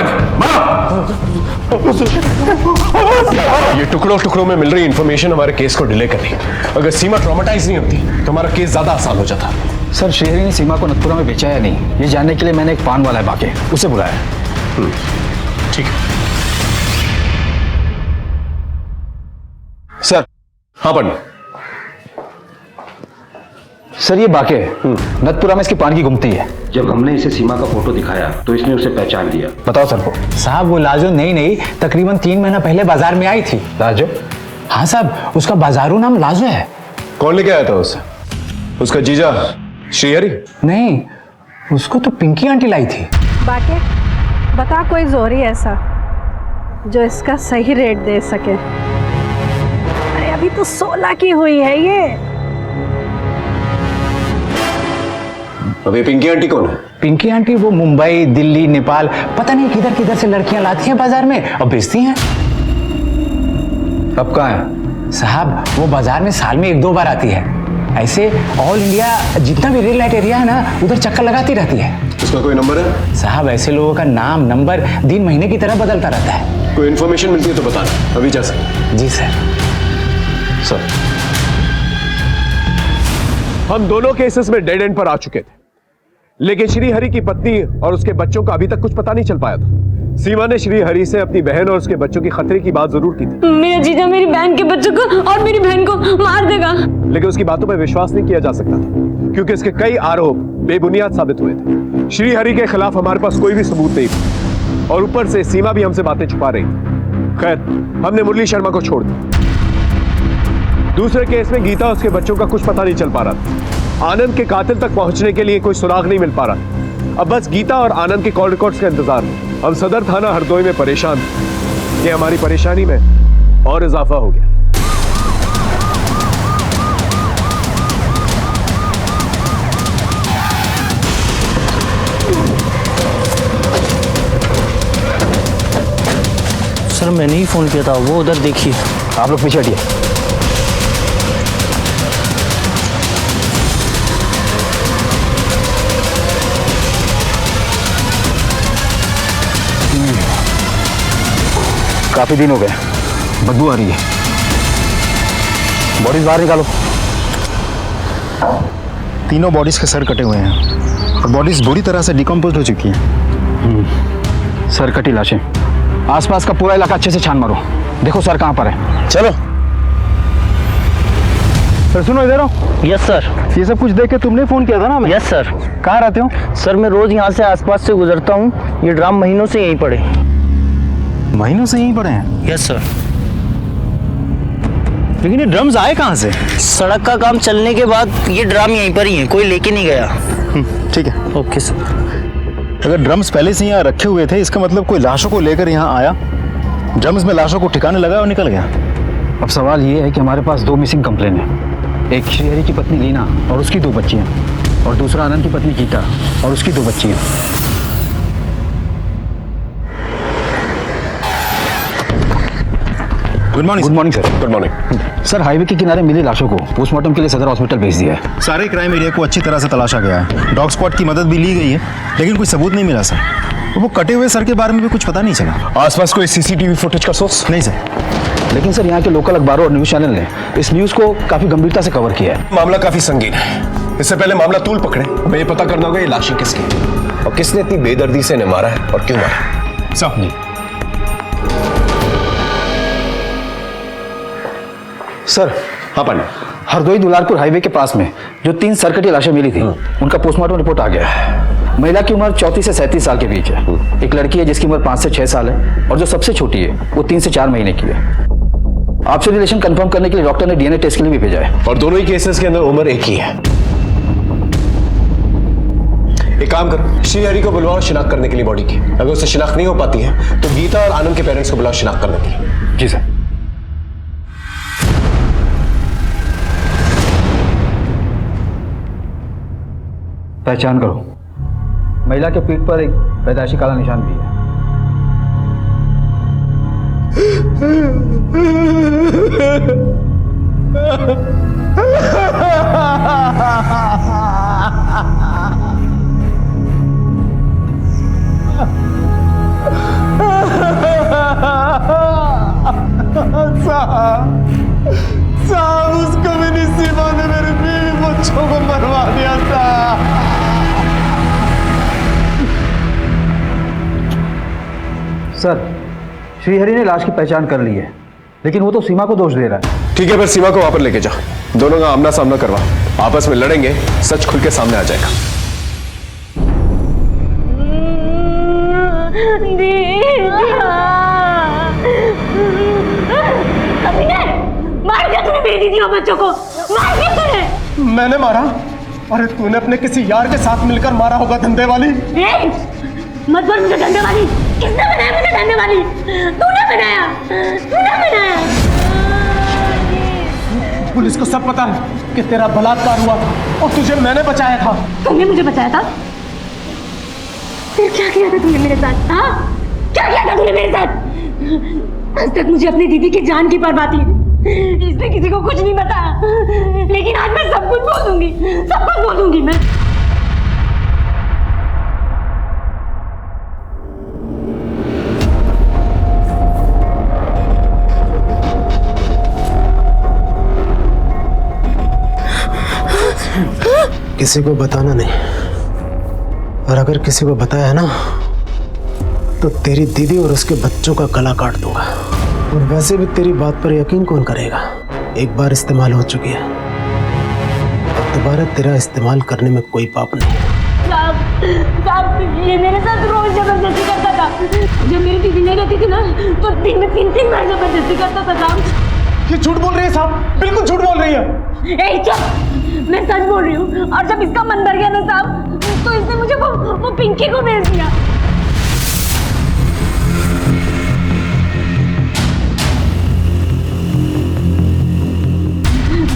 ये टुकड़ों टुकड़ों में मिल रही इंफॉर्मेशन हमारे केस को डिले कर रही। अगर सीमा ट्रॉमेटाइज नहीं होती तो हमारा केस ज्यादा आसान हो जाता। सर श्रीहरि ने सीमा को नथपुरा में बेचा या नहीं, ये जानने के लिए मैंने एक पान वाला है बाके, उसे बुलाया। ठीक है सर। हाँ पंडित। सर ये बाके नथपुरा में इसकी पान की गुमती है। जब हमने इसे सीमा का फोटो दिखाया तो इसने उसे पहचान लिया। बताओ सर को। साहब वो लाजो नहीं तकरीबन 3 महीना पहले बाजार में आई थी। लाजो? हाँ साहब, उसका बाजारू नाम लाजो है। कौन लेके आया था उसे? उसका जीजा श्रीहरि? नहीं, उसको तो पिंकी आंटी लाई थी। बाके बता कोई जोरी ऐसा जो इसका सही रेट दे सके। अरे अभी तो 16 की हुई है ये। अबे पिंकी आंटी कौन है? पिंकी आंटी वो मुंबई, दिल्ली, नेपाल, पता नहीं किधर किधर से लड़कियां लाती हैं बाजार में और बेचती हैं। अब कहाँ है? साहब वो बाजार में साल में 1-2 बार आती है। ऐसे ऑल इंडिया जितना भी रेड लाइट एरिया है ना, उधर चक्कर लगाती रहती है। उसका कोई नंबर है? साहब ऐसे लोगों का नाम नंबर दिन महीने की तरह बदलता रहता है। कोई इन्फॉर्मेशन मिलती है तो बताना, अभी जा सकते। जी सर। सर हम दोनों केसेस में डेड एंड पर आ चुके थे, लेकिन श्रीहरि की पत्नी और उसके बच्चों का अभी तक कुछ पता नहीं चल पाया था। सीमा ने श्रीहरि से अपनी बहन और उसके बच्चों की खतरे की बात जरूर की थी। मेरा जीजा मेरी बहन के बच्चों को और मेरी बहन को मार देगा। लेकिन उसकी बातों पर विश्वास नहीं किया जा सकता था, क्योंकि इसके कई आरोप बेबुनियाद साबित हुए थे। श्रीहरि के खिलाफ हमारे पास कोई भी सबूत नहीं था, और ऊपर से सीमा भी हमसे बातें छुपा रही थी। खैर, हमने मुरली शर्मा को छोड़ दिया। दूसरे केस में गीता और उसके बच्चों का कुछ पता नहीं चल पा रहा था। आनंद के कातिल तक पहुंचने के लिए कोई सुराग नहीं मिल पा रहा। अब बस गीता और आनंद के कॉल रिकॉर्ड्स का इंतजार में हम सदर थाना हरदोई में परेशान थे। ये हमारी परेशानी में और इजाफा हो गया। सर मैंने ही फोन किया था, वो उधर देखिए। आप लोग पीछे हटिए। काफी दिन हो गए, बदबू आ रही है। बॉडीज बाहर निकालो। तीनों बॉडीज के सर कटे हुए हैं और बॉडीज बुरी तरह से डिकम्पोज हो चुकी हैं। सर कटी लाशें। आसपास का पूरा इलाका अच्छे से छान मारो, देखो सर कहाँ पर है। चलो। सर सुनो, इधर आओ। Yes sir. ये सब कुछ देख के तुमने फोन किया था ना हमें? Yes sir. कहाँ रहते हो? सर मैं रोज यहाँ से आसपास से गुजरता हूँ। ये ड्राम महीनों से यहीं पड़े। महीनों से यहीं पड़े हैं? Yes sir. लेकिन ये ड्रम्स आए कहाँ से? सड़क का काम चलने के बाद ये ड्राम यहीं पर ही है, कोई लेके नहीं गया। ठीक है। Okay sir. अगर ड्रम्स पहले से यहाँ रखे हुए थे, इसका मतलब कोई लाशों को लेकर यहाँ आया, ड्रम्स में लाशों को ठिकाने लगा और निकल गया। अब सवाल ये है कि हमारे पास 2 मिसिंग कंप्लेन है। एक श्रीहरि की पत्नी लीना और उसकी 2 बच्चियाँ, और दूसरा आनंद की पत्नी गीता और उसकी 2 बच्चियाँ। Good morning. Good morning sir. Good morning sir. Highway के किनारे मिली लाशों को पोस्टमार्टम के लिए सदर हॉस्पिटल भेज दिया है। सारे क्राइम एरिया को अच्छी तरह से तलाशा गया है। डॉग स्क्वाड की मदद भी ली गई है, लेकिन कोई सबूत नहीं मिला सर। वो कटे हुए सर के बारे में भी कुछ पता नहीं चला। आसपास कोई सीसीटीवी फुटेज का सोर्स? नहीं सर। लेकिन सर यहाँ के लोकल अखबारों और न्यूज़ चैनल ने इस न्यूज़ को काफ़ी गंभीरता से कवर किया है। मामला काफी संगीन है। इससे पहले मामला तूल पकड़े, हमें ये पता करना होगा ये लाशें किसकी हैं और किसने इतनी बेदर्दी से इन्हें मारा है और क्यों मारा। साहब जी। सर। हाँ पांडे। हरदोई दुलारपुर हाईवे के पास में जो 3 सरकटी लाशें मिली थी, उनका पोस्टमार्टम रिपोर्ट आ गया है। महिला की उम्र 34 से 37 साल के बीच है। एक लड़की है जिसकी उम्र 5 से 6 साल है और जो सबसे छोटी है वो 3 से 4 महीने की है। आपसे रिलेशन कंफर्म करने के लिए डॉक्टर ने डीएनए टेस्ट के लिए भी भेजा है। और दोनों ही केसेस के अंदर उम्र एक ही है। एक काम करो, श्रीहरि को बुलवाओ शिनाख्त करने के लिए बॉडी की। अगर उससे शिनाख्त नहीं हो पाती है तो गीता और आनंद के पेरेंट्स को बुलाओ शिनाख्त करने के लिए। जी सर। पहचान करो, महिला के पीठ पर एक पैदाइशी काला निशान भी है। साहब उसको भी नसीबा ने मेरे बीवी बच्चों को मरवा दिया था। सर, श्रीहरि ने लाश की पहचान कर ली है, लेकिन वो तो सीमा को दोष दे रहा है। ठीक है, फिर सीमा को वहां पर लेके जाओ, दोनों का आमना सामना करवा, आपस में लड़ेंगे, सच खुल के सामने आ जाएगा। मार दिया तूने मेरी दीदी और बच्चों को, मार दिया तूने। मैंने मारा? अरे तूने अपने किसी यार के साथ मिलकर मारा होगा, धंधे वाली। मत बोल मुझे धंधे वाली। किसने बनाया मुझे धंधे वाली? तूने बनाया, तूने बनाया। पुलिस को सब पता है कि तेरा बलात्कार हुआ था और तुझे मैंने बचाया था। तुमने मुझे बचाया था? फिर क्या किया था तूने मेरे साथ? हाँ, क्या किया था तूने मेरे साथ? आज तक मुझे अपनी दीदी की जान की परवाह थी, इसने किसी को कुछ नहीं बताया, लेकिन आज मैं सब कुछ बोल दूंगी, सब कुछ बोल दूंगी मैं। किसी को बताना नहीं, और अगर किसी को बताया है ना तो तेरी दीदी और उसके बच्चों का गला काट दूंगा। और वैसे भी तेरी बात पर यकीन कौन करेगा? एक बार इस्तेमाल हो चुकी है, अब दोबारा तेरा इस्तेमाल करने में कोई पाप नहीं। साहब, ये मेरे साथ रोज जबरदस्ती करता था। जब मेरी दीदी नहीं रहती थी ना तो दिन में 3-3 बार जबरदस्ती करता था साहब। ये झूठ बोल रही है साहब, बिल्कुल झूठ बोल रही है। ए चुप, मैं सच बोल रही हूँ। और जब इसका मन भर गया ना साहब, तो इसने मुझे वो पिंकी को भेज दिया।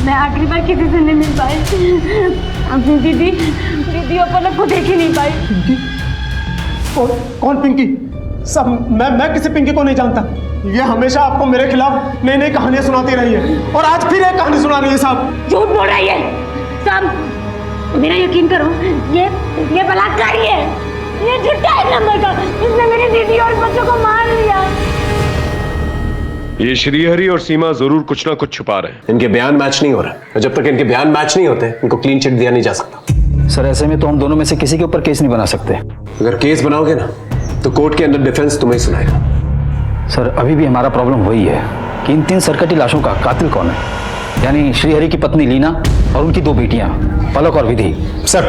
मैं आखिरी बार किसी से नहीं मिल पाई, अपनी दीदी और पलक को देख ही नहीं पाई। पिंकी? कौन पिंकी? सब मैं किसी पिंकी को नहीं जानता। ये हमेशा आपको मेरे खिलाफ नई नई कहानियां सुनाती रही है और आज फिर एक कहानी सुना रही है साहब। झूठ बोल रही है साहब, मेरा यकीन करो, ये बलात्कारी है, ये झूठा है नंबर का। इसने मेरी दीदी और बच्चों को मार लिया। ये श्रीहरि और सीमा जरूर कुछ ना कुछ छुपा रहे हैं, इनके बयान मैच नहीं हो रहे। जब तक इनके बयान मैच नहीं होते इनको क्लीन चिट दिया नहीं जा सकता। सर, ऐसे में तो हम दोनों में से किसी के ऊपर केस नहीं बना सकते। अगर केस बनाओगे ना तो कोर्ट के अंदर डिफेंस तुम्हें सुनाएगा। सर, अभी भी हमारा प्रॉब्लम वही है कि इन 3 सरकटी लाशों का कातिल कौन है, यानी श्रीहरि की पत्नी लीना और उनकी 2 बेटियां पलक और विधि। सर,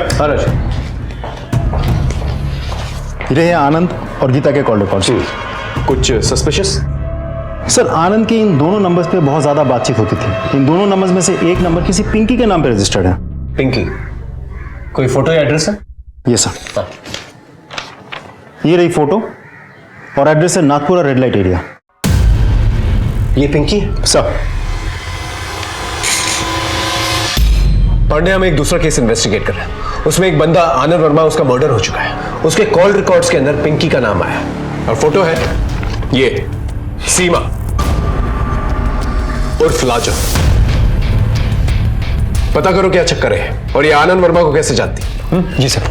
ये है आनंद और गीता के कॉल रिकॉर्ड। कुछ सस्पिशियस? सर, आनंद की इन दोनों नंबर्स पे बहुत ज्यादा बातचीत होती थी। इन दोनों नंबर्स में से एक नंबर किसी पिंकी के नाम पे रजिस्टर्ड है। पिंकी? कोई फोटो या एड्रेस है? ये सर, ये रही फोटो और एड्रेस है नाथपुरा रेड लाइट एरिया। ये पिंकी? सर। पांडे, हम एक दूसरा केस इन्वेस्टिगेट कर रहे हैं। उसमें एक बंदा आनंद वर्मा, उसका मर्डर हो चुका है। उसके कॉल रिकॉर्ड्स के अंदर पिंकी का नाम आया और फोटो है ये सीमा उर्फ लाजो। पता करो क्या चक्कर है और ये आनंद वर्मा को कैसे जानती? जी सर।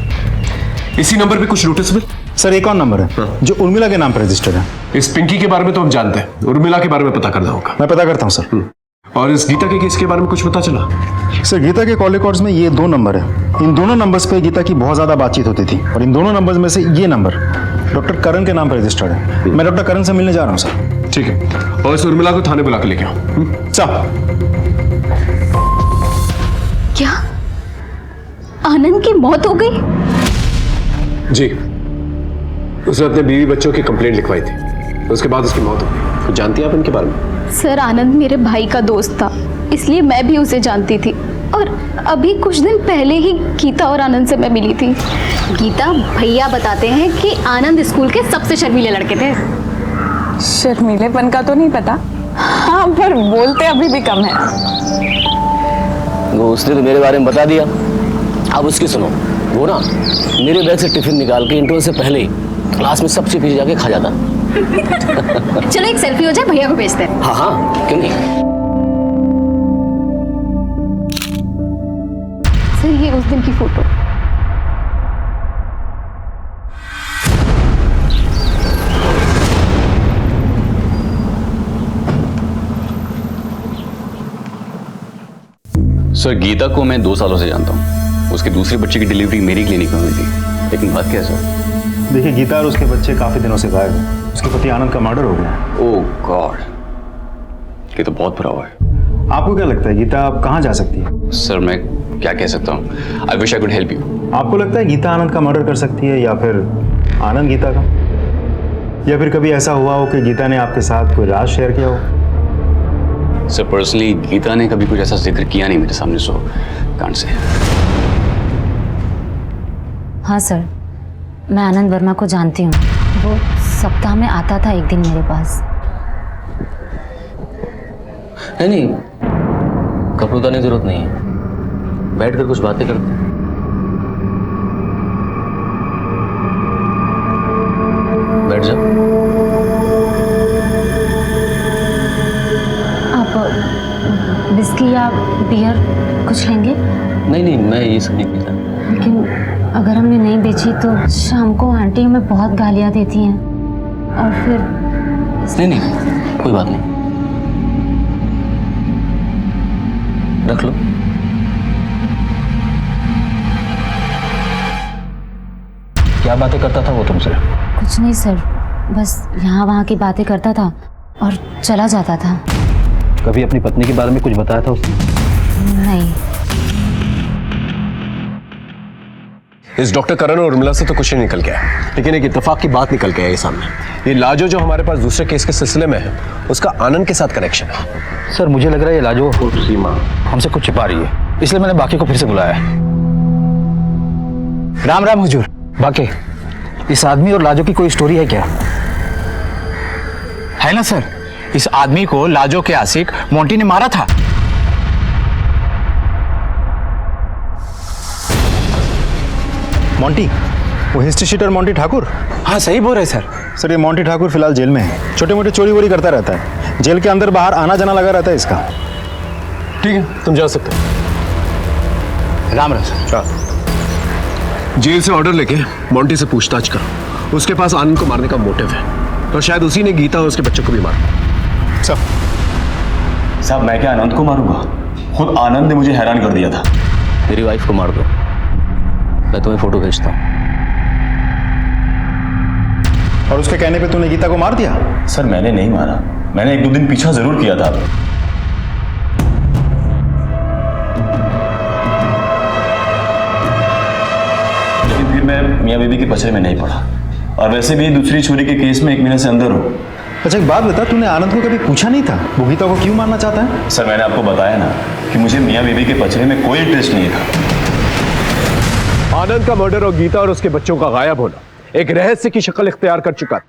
इसी नंबर पे कुछ नोटिस? सर, एक और नंबर है जो उर्मिला के नाम पर रजिस्टर्ड है। इस पिंकी के बारे में तो हम जानते हैं, उर्मिला के बारे में पता करना होगा। मैं पता करता हूं सर। और इस गीता के केस के बारे में कुछ पता चला? सर गीता के कॉल रिकॉर्ड्स में ये 2 नंबर है। इन दोनों नंबर्स पे गीता की बहुत ज़्यादा बातचीत होती थी और इन दोनों नंबर्स में से ये नंबर डॉक्टर करण के नाम पर रजिस्टर्ड है। मैं डॉक्टर करण से मिलने जा रहा हूँ सर। ठीक है, और इस उर्मिला को थाने बुला के लेके आओ। क्या आनंद की मौत हो गई? जी, उसने अपने बीवी बच्चों की कंप्लेंट लिखवाई थी, उसके बाद उसकी मौत हो गई। कुछ जानती हैं आप इनके बारे में? सर आनंद मेरे भाई का दोस्त था, इसलिए मैं भी उसे जानती थी और अभी कुछ दिन पहले ही गीता और आनंद से मैं मिली थी। गीता भैया बताते हैं कि आनंद स्कूल के सबसे शर्मीले लड़के थे। शर्मीलेपन का तो नहीं पता, हाँ पर बोलते अभी भी कम है। वो उसने तो मेरे बारे में बता दिया, अब उसकी सुनो। वो ना मेरे बैग से टिफिन निकाल के इंटरवल से पहले ही क्लास में सबसे पीछे जाके खा जाता। चलो एक सेल्फी हो जाए, भैया को भेजते हैं। हाँ हाँ, क्यों नहीं। सर ये उस दिन की फोटो। सर गीता को मैं 2 सालों से जानता हूँ। उसके दूसरे बच्चे की डिलीवरी मेरी क्लिनिक में हुई थी, लेकिन बात क्या है सर? देखिए गीता और उसके बच्चे काफ़ी दिनों से गायब हैं। उसके पति आनंद का मर्डर हो गया। ओह गॉड, ये तो बहुत बुरा हुआ है। आपको क्या लगता है गीता अब कहाँ जा सकती है? सर मैं क्या कह सकता हूँ, I wish I could help you. आपको लगता है गीता आनंद का मर्डर कर सकती है या फिर आनंद गीता का? या फिर कभी ऐसा हुआ हो कि गीता ने आपके साथ कोई राज शेयर किया हो? सर पर्सनली गीता ने कभी कुछ ऐसा जिक्र किया नहीं मेरे सामने, सो कांट से। हाँ सर, मैं आनंद वर्मा को जानती हूँ। वो सप्ताह में आता था एक दिन मेरे पास। नहीं, कपड़ों की जरूरत नहीं है, बैठकर कुछ बातें करते हैं। बैठ जाओ। आप विस्की या बियर कुछ लेंगे? नहीं, मैं ये सब नहीं पीता। लेकिन अगर हमने नहीं बेची तो शाम को आंटी हमें बहुत गालियाँ देती हैं और फिर। नहीं, कोई बात नहीं, रख लो। क्या बातें करता था वो तुमसे? कुछ नहीं सर, बस यहाँ वहाँ की बातें करता था और चला जाता था। कभी अपनी पत्नी के बारे में कुछ बताया था उसने? नहीं। इस डॉक्टर करण और उर्मिला से तो कुछ नहीं निकल गया, लेकिन एक इत्तेफाक की बात निकल के आई सामने। ये लाजो जो हमारे पास दूसरे केस के सिलसिले में है, उसका आनंद के साथ कनेक्शन है। सर मुझे लग रहा है ये लाजो सीमा हमसे कुछ छिपा रही है, इसलिए मैंने बाकी को फिर से बुलाया है। राम राम हुजूर। बाकी इस आदमी और लाजो की कोई स्टोरी है क्या? है ना सर, इस आदमी को लाजो के आशिक मोंटी ने मारा था। मोंटी, वो हिस्ट्री शीटर मोंटी ठाकुर? हाँ सही बोल रहे सर। सर ये मोंटी ठाकुर फिलहाल जेल में है। छोटे मोटे चोरी वोरी करता रहता है, जेल के अंदर बाहर आना जाना लगा रहता है इसका। ठीक है, तुम जा सकते हो। राम राम सर। जेल से ऑर्डर लेके मोंटी से पूछताछ करो, उसके पास आनंद को मारने का मोटिव है, तो शायद उसी ने गीता और उसके बच्चों को भी मारा। साहब मैं क्या आनंद को मारूंगा? खुद आनंद ने मुझे हैरान कर दिया था। मेरी वाइफ को मार दो, मैं तुम्हें फोटो भेजता हूँ। और उसके कहने पे तूने गीता को मार दिया? सर मैंने नहीं मारा, मैंने 1-2 दिन पीछा जरूर किया था। लेकिन फिर मैं मियां बीबी के पचड़े में नहीं पड़ा, और वैसे भी दूसरी चोरी के केस में 1 महीने से अंदर हूँ। अच्छा एक बात बता, तूने आनंद को कभी पूछा नहीं था वो गीता को क्यों मारना चाहता है? सर मैंने आपको बताया ना कि मुझे मियां बीबी के पचड़े में कोई इंटरेस्ट नहीं था। आनंद का मर्डर और गीता और उसके बच्चों का गायब होना एक रहस्य की शक्ल इख्तियार कर चुका था।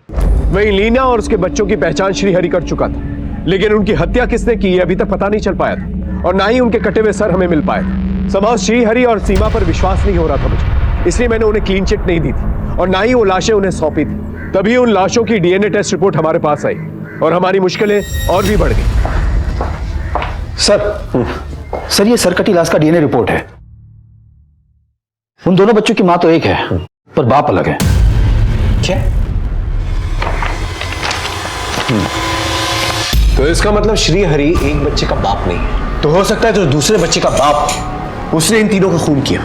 वहीं लीना और उसके बच्चों की पहचान श्रीहरि कर चुका था, लेकिन उनकी हत्या किसने की ये अभी तक पता नहीं चल पाया था, और ना ही उनके कटे हुए सर हमें मिल पाए थे। समाज श्रीहरि और सीमा पर विश्वास नहीं हो रहा था मुझे, इसलिए मैंने उन्हें क्लीन चिट नहीं दी थी और ना ही वो लाशें उन्हें सौंपी थी। तभी उन लाशों की डीएनए टेस्ट रिपोर्ट हमारे पास आई और हमारी मुश्किलें और भी बढ़ गई। सर ये सरकटी लाश का डीएनए रिपोर्ट है। उन दोनों बच्चों की मां तो एक है पर बाप अलग है। क्या? तो इसका मतलब श्री हरि एक बच्चे का बाप नहीं है। तो हो सकता है जो दूसरे बच्चे का बाप उसने इन तीनों का खून किया।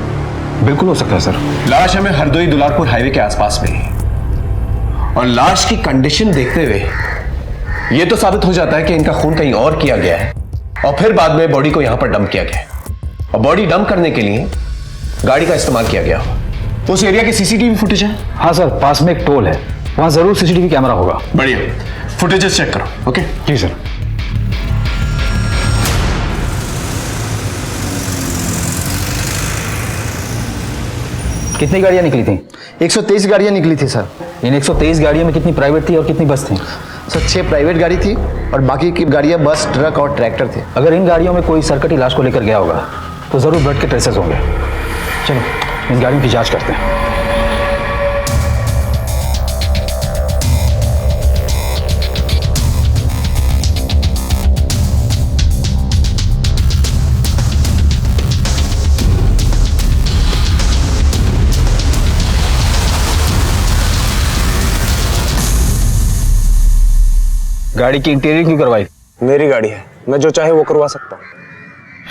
बिल्कुल हो सकता है सर। लाश हमें हरदोई दुलारपुर हाईवे के आसपास में है और लाश की कंडीशन देखते हुए यह तो साबित हो जाता है कि इनका खून कहीं और किया गया है और फिर बाद में बॉडी को यहां पर डंप किया गया है और बॉडी डंप करने के लिए गाड़ी का इस्तेमाल किया गया। उस एरिया की सीसीटीवी फुटेज है? हाँ सर, पास में एक टोल है, वहां जरूर सीसीटीवी कैमरा होगा। बढ़िया, फुटेजेस चेक करो। ओके जी सर। कितनी गाड़ियां निकली थी? 123 गाड़ियां निकली थी सर। इन 123 गाड़ियों में कितनी प्राइवेट थी और कितनी बस थी? सर 6 प्राइवेट गाड़ी थी और बाकी की गाड़ियां बस, ट्रक और ट्रैक्टर थे। अगर इन गाड़ियों में कोई सरकटी लाश को लेकर गया होगा तो जरूर ब्लड के ट्रेसेस होंगे। चलो इन गाड़ियों की जांच करते हैं। गाड़ी की इंटीरियर क्यों करवाई? मेरी गाड़ी है, मैं जो चाहे वो करवा सकता हूँ।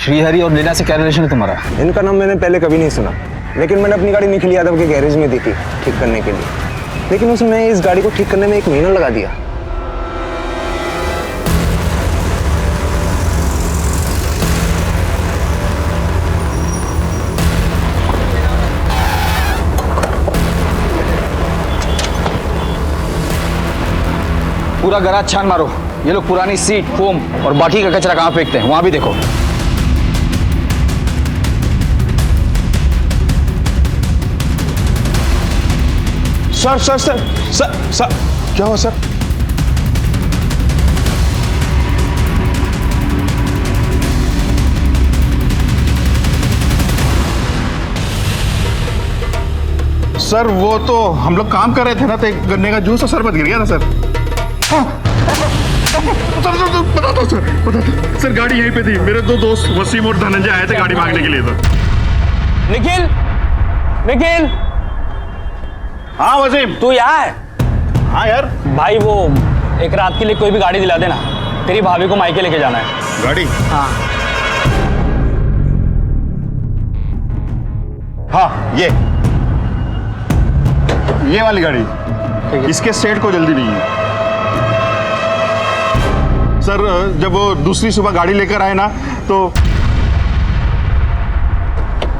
श्रीहरि और लीना से क्या रिलेशन है तुम्हारा? इनका नाम मैंने पहले कभी नहीं सुना, लेकिन मैंने अपनी गाड़ी निखिल यादव के गैरेज में दी थी ठीक करने के लिए, लेकिन उसमें इस गाड़ी को ठीक करने में 1 महीना लगा दिया। पूरा गराज छान मारो। ये लोग पुरानी सीट, फोम और बाकी का कचरा कहाँ फेंकते हैं वहां भी देखो। Sir sir sir sir sir क्या हुआ सर? सर वो तो हम लोग काम कर रहे थे ना, तो एक गन्ने का जूस और शरबत गिर गया था सर। बता दो सर, गाड़ी यहीं पे थी। मेरे 2 दोस्त वसीम और धनंजय आए थे गाड़ी मांगने के लिए सर। निखिल, निखिल। हाँ वसीम, तू यहाँ है? हाँ यार। भाई वो एक रात के लिए कोई भी गाड़ी दिला देना, तेरी भाभी को मायके लेके जाना है। गाड़ी? हाँ हाँ, ये वाली गाड़ी। इसके सेट को जल्दी नहीं है सर। जब वो दूसरी सुबह गाड़ी लेकर आए ना तो।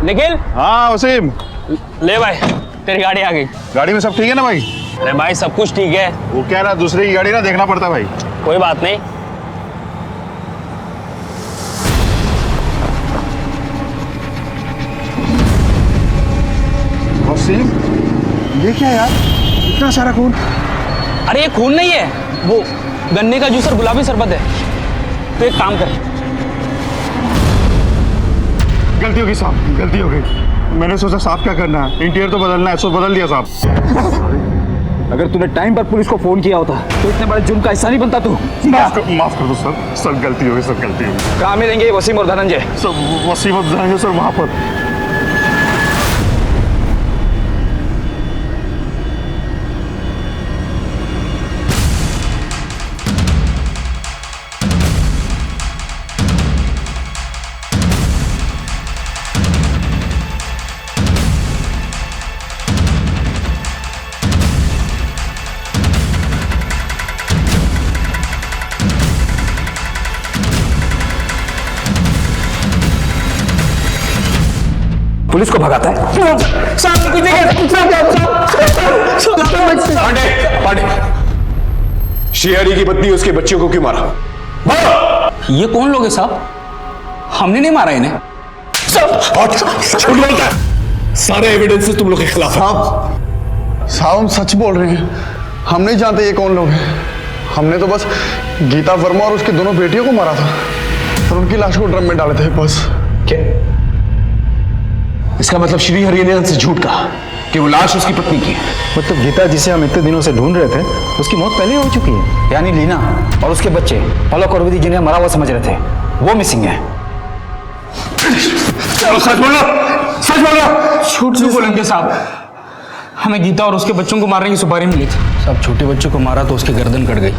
निखिल। हाँ वसीम। ले भाई, तेरी गाड़ी आ गई। गाड़ी में सब ठीक है ना भाई? अरे भाई सब कुछ ठीक है। वो क्या ना, दूसरे की गाड़ी ना देखना पड़ता भाई। कोई बात नहीं। वसीम, ये क्या यार, इतना सारा खून? अरे ये खून नहीं है, वो गन्ने का जूस और गुलाबी शरबत है। तो एक काम कर। गलती हो गई साहब, गलती हो गई। मैंने सोचा साहब क्या करना है, इंटीरियर तो बदलना है, सो बदल दिया साहब। अगर तूने टाइम पर पुलिस को फोन किया होता तो इतने बड़े जुर्म का हिस्सा नहीं बनता तू। माफ कर दो सर, सर गलती हो गई, सर गलती हो गई। कहाँ मिलेंगे वसीम और धनंजय? सर वसीम और धनंजय सर वहां पर। पुलिस को भगाता है। पांडे, श्रीहरि की पत्नी उसके बच्चों को क्यों मारा? ये कौन लोग हैं साहब? हमने नहीं मारा इन्हें। सारे एविडेंसेस तुम लोग के खिलाफ। साहब हम सच बोल रहे हैं, हम नहीं जानते ये कौन लोग हैं। हमने तो बस गीता वर्मा और उसकी दोनों बेटियों को मारा था और उनकी लाश को ड्रम में डाले थे बस। क्या? इसका मतलब श्रीहरि ने हमसे झूठ कहा कि वो लाश उसकी पत्नी की है। मतलब गीता जिसे हम इतने दिनों से ढूंढ रहे थे, उसकी मौत पहले हो चुकी है। यानी लीना और उसके बच्चे पलक और विधि जिन्हें मरा हुआ समझ रहे थे वो मिसिंग है। सच बोलो, सच बोलो। झूठ क्यों बोलेंगे साहब? हमें गीता और उसके बच्चों को मारने की सुपारी मिली थी। सब छोटे बच्चों को मारा तो उसकी गर्दन कट गई।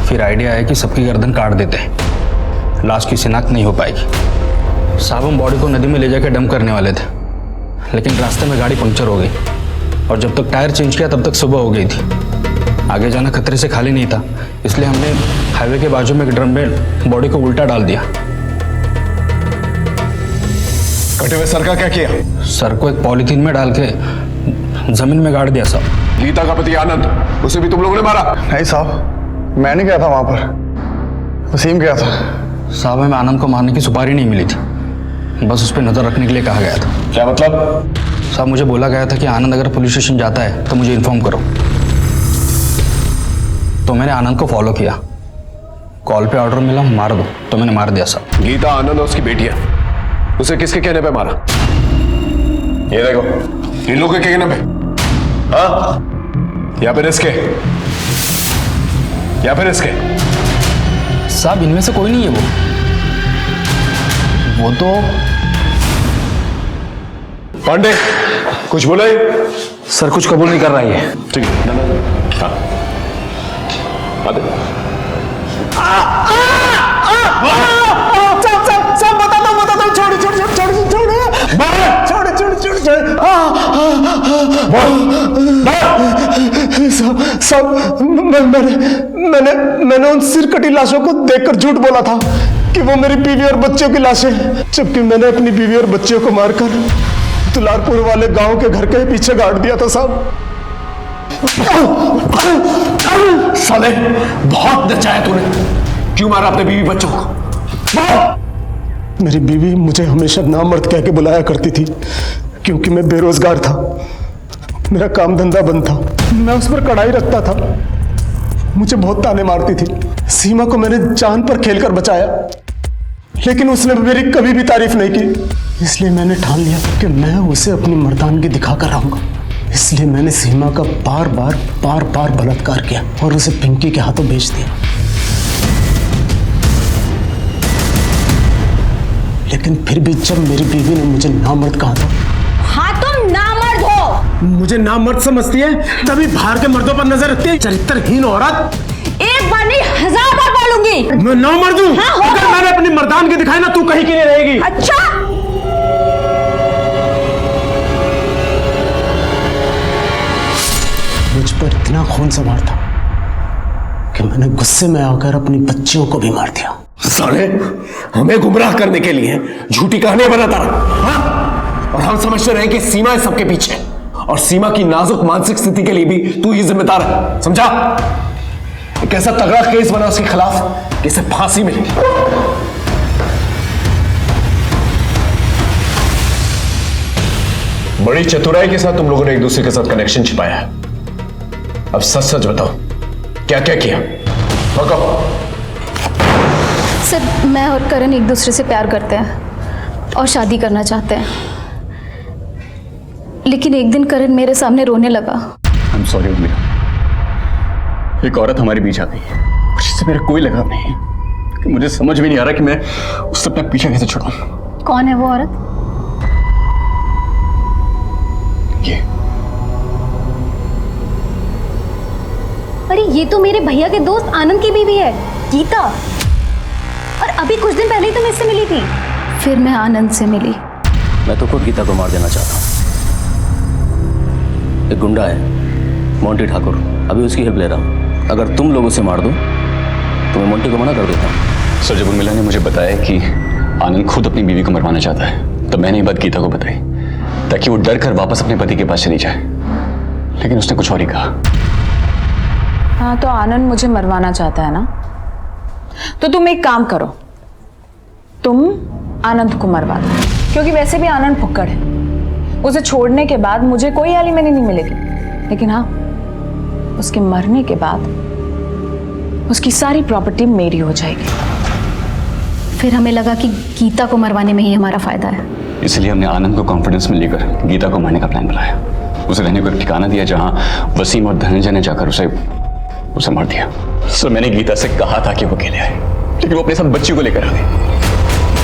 फिर आइडिया आया कि सबकी गर्दन काट देते हैं, लाश की शिनाख्त नहीं हो पाएगी। साहब हम बॉडी को नदी में ले जाकर डंप करने वाले थे, लेकिन रास्ते में गाड़ी पंक्चर हो गई और जब तक टायर चेंज किया तब तक सुबह हो गई थी। आगे जाना खतरे से खाली नहीं था, इसलिए हमने हाईवे के बाजू में एक ड्रम में बॉडी को उल्टा डाल दिया। कटे हुए सर का क्या किया? सर को एक पॉलीथीन में डाल के जमीन में गाड़ दिया साहब। गीता का पति आनंद, उसे भी तुम लोगों ने मारा? नहीं साहब, मैंने गया था वहां पर, वसीम गया था। साहब हमें आनंद को मारने की सुपारी नहीं मिली थी, बस उस पर नजर रखने के लिए कहा गया था। क्या मतलब? साहब मुझे बोला गया था कि आनंद अगर पुलिस स्टेशन जाता है तो मुझे इन्फॉर्म करो। तो मैंने आनंद को फॉलो किया, कॉल पे ऑर्डर मिला मार दो, तो मैंने मार दिया साहब। गीता आनंद और उसकी बेटी है, उसे किसके कहने पे मारा? ये देखो, इन लोगों के कहने पे? हाँ, या फिर इसके? या फिर इसके? साहब इनमें से कोई नहीं है वो तो। पांडे कुछ बोला ही? सर कुछ कबूल नहीं कर रहा है। ठीक है, हाँ आते। सब मैंने उन सिरकटी लाशों को देखकर झूठ बोला था कि वो मेरी बीवी और बच्चों की लाशें, जबकि मैंने अपनी बीवी और बच्चों को मारकर दुलारपुर वाले गांव के घर के पीछे गाड़ दिया था साहब। साले बहुत नचाया तूने, क्यों मारा अपने बीवी बच्चों को? मेरी बीवी मुझे हमेशा नामर्द कह के बुलाया करती थी, क्योंकि मैं बेरोजगार था, मेरा काम धंधा बंद था, मैं उस पर कड़ाई रखता था, मुझे बहुत ताने मारती थी। सीमा को मैंने जान पर खेलकर बचाया, लेकिन उसने मेरी कभी भी तारीफ नहीं की। इसलिए मैंने ठान लिया कि मैं उसे अपनी मर्दानगी दिखाकर रहूंगा। इसलिए मैंने सीमा का बार बार बलात्कार किया और उसे पिंकी के हाथों बेच दिया। लेकिन फिर भी जब मेरी बीवी ने मुझे नामर्द कहा था। हाँ तुम नामर्द हो। मुझे नामर्द समझती है, तभी बाहर के मर्दों पर नजर रखती है, चरित्रहीन औरत। एक बार नहीं 1000 बार बोलूंगी। मैं नामर्द हूं। हाँ, अगर मैंने अपनी मर्दानगी दिखाई ना, तू कहीं की नहीं रहेगी। अच्छा मुझ पर इतना खून सवार था कि मैंने गुस्से में आकर अपनी बच्चियों को भी मार दिया। साले हमें गुमराह करने के लिए झूठी कहानियां बनाता रहा, हाँ? और हम समझते रहे कि सीमा है सबके पीछे, और सीमा की नाजुक मानसिक स्थिति के लिए भी तू ही जिम्मेदार है, समझा? एक ऐसा तगड़ा केस बना उसके खिलाफ कि इसे फांसी मिली। बड़ी चतुराई के साथ तुम लोगों ने एक दूसरे के साथ कनेक्शन छिपाया है। अब सच सच बताओ, क्या क्या किया? सर मैं और करण एक दूसरे से प्यार करते हैं और शादी करना चाहते हैं, लेकिन एक दिन करण मेरे सामने रोने लगा। आई एम सॉरी उर्मिला, एक औरत हमारे बीच आ गई है, जिससे मेरा कोई लगाव नहीं है, कि मुझे समझ भी नहीं आ रहा कि मैं उससे अपना पीछा कैसे छुड़ाऊं। कौन है वो औरत? ये अरे ये तो मेरे भैया के दोस्त आनंद की बीवी है, गीता। और अभी कुछ दिन पहले ही तुम इससे मिली थी। फिर मैं आनंद से मिली। मैं तो खुद गीता को मार देना चाहता हूँ। एक गुंडा है मोंटी ठाकुर, अभी उसकी हेल्प ले रहा हूँ। अगर तुम लोग उसे मार दो तो मैं मोंटी को मना कर देता हूँ। सर जब उर्मिला ने मुझे बताया कि आनंद खुद अपनी बीवी को मरवाना चाहता है, तो मैंने ये बात गीता को बताई, ताकि वो डर कर वापस अपने पति के पास चली जाए, लेकिन उसने कुछ और ही कहा। हाँ तो आनंद मुझे मरवाना चाहता है ना, तो तुम एक काम करो, तुम आनंद को मरवा दो, क्योंकि वैसे भी आनंद फुक्कड़ है। उसे छोड़ने के बाद मुझे कोई एलिमनी नहीं मिलेगी, लेकिन हाँ उसके मरने के बाद उसकी सारी प्रॉपर्टी मेरी हो जाएगी। फिर हमें लगा कि गीता को मरवाने में ही हमारा फायदा है, इसलिए हमने आनंद को कॉन्फिडेंस में लेकर गीता को मारने का प्लान बनाया। उसे रहने को एक ठिकाना दिया जहां वसीम और धनंजय ने जाकर उसे मार दिया। सर मैंने गीता से कहा था कि वो अकेले आए, लेकिन वो अपने साथ बच्ची को लेकर आ गई।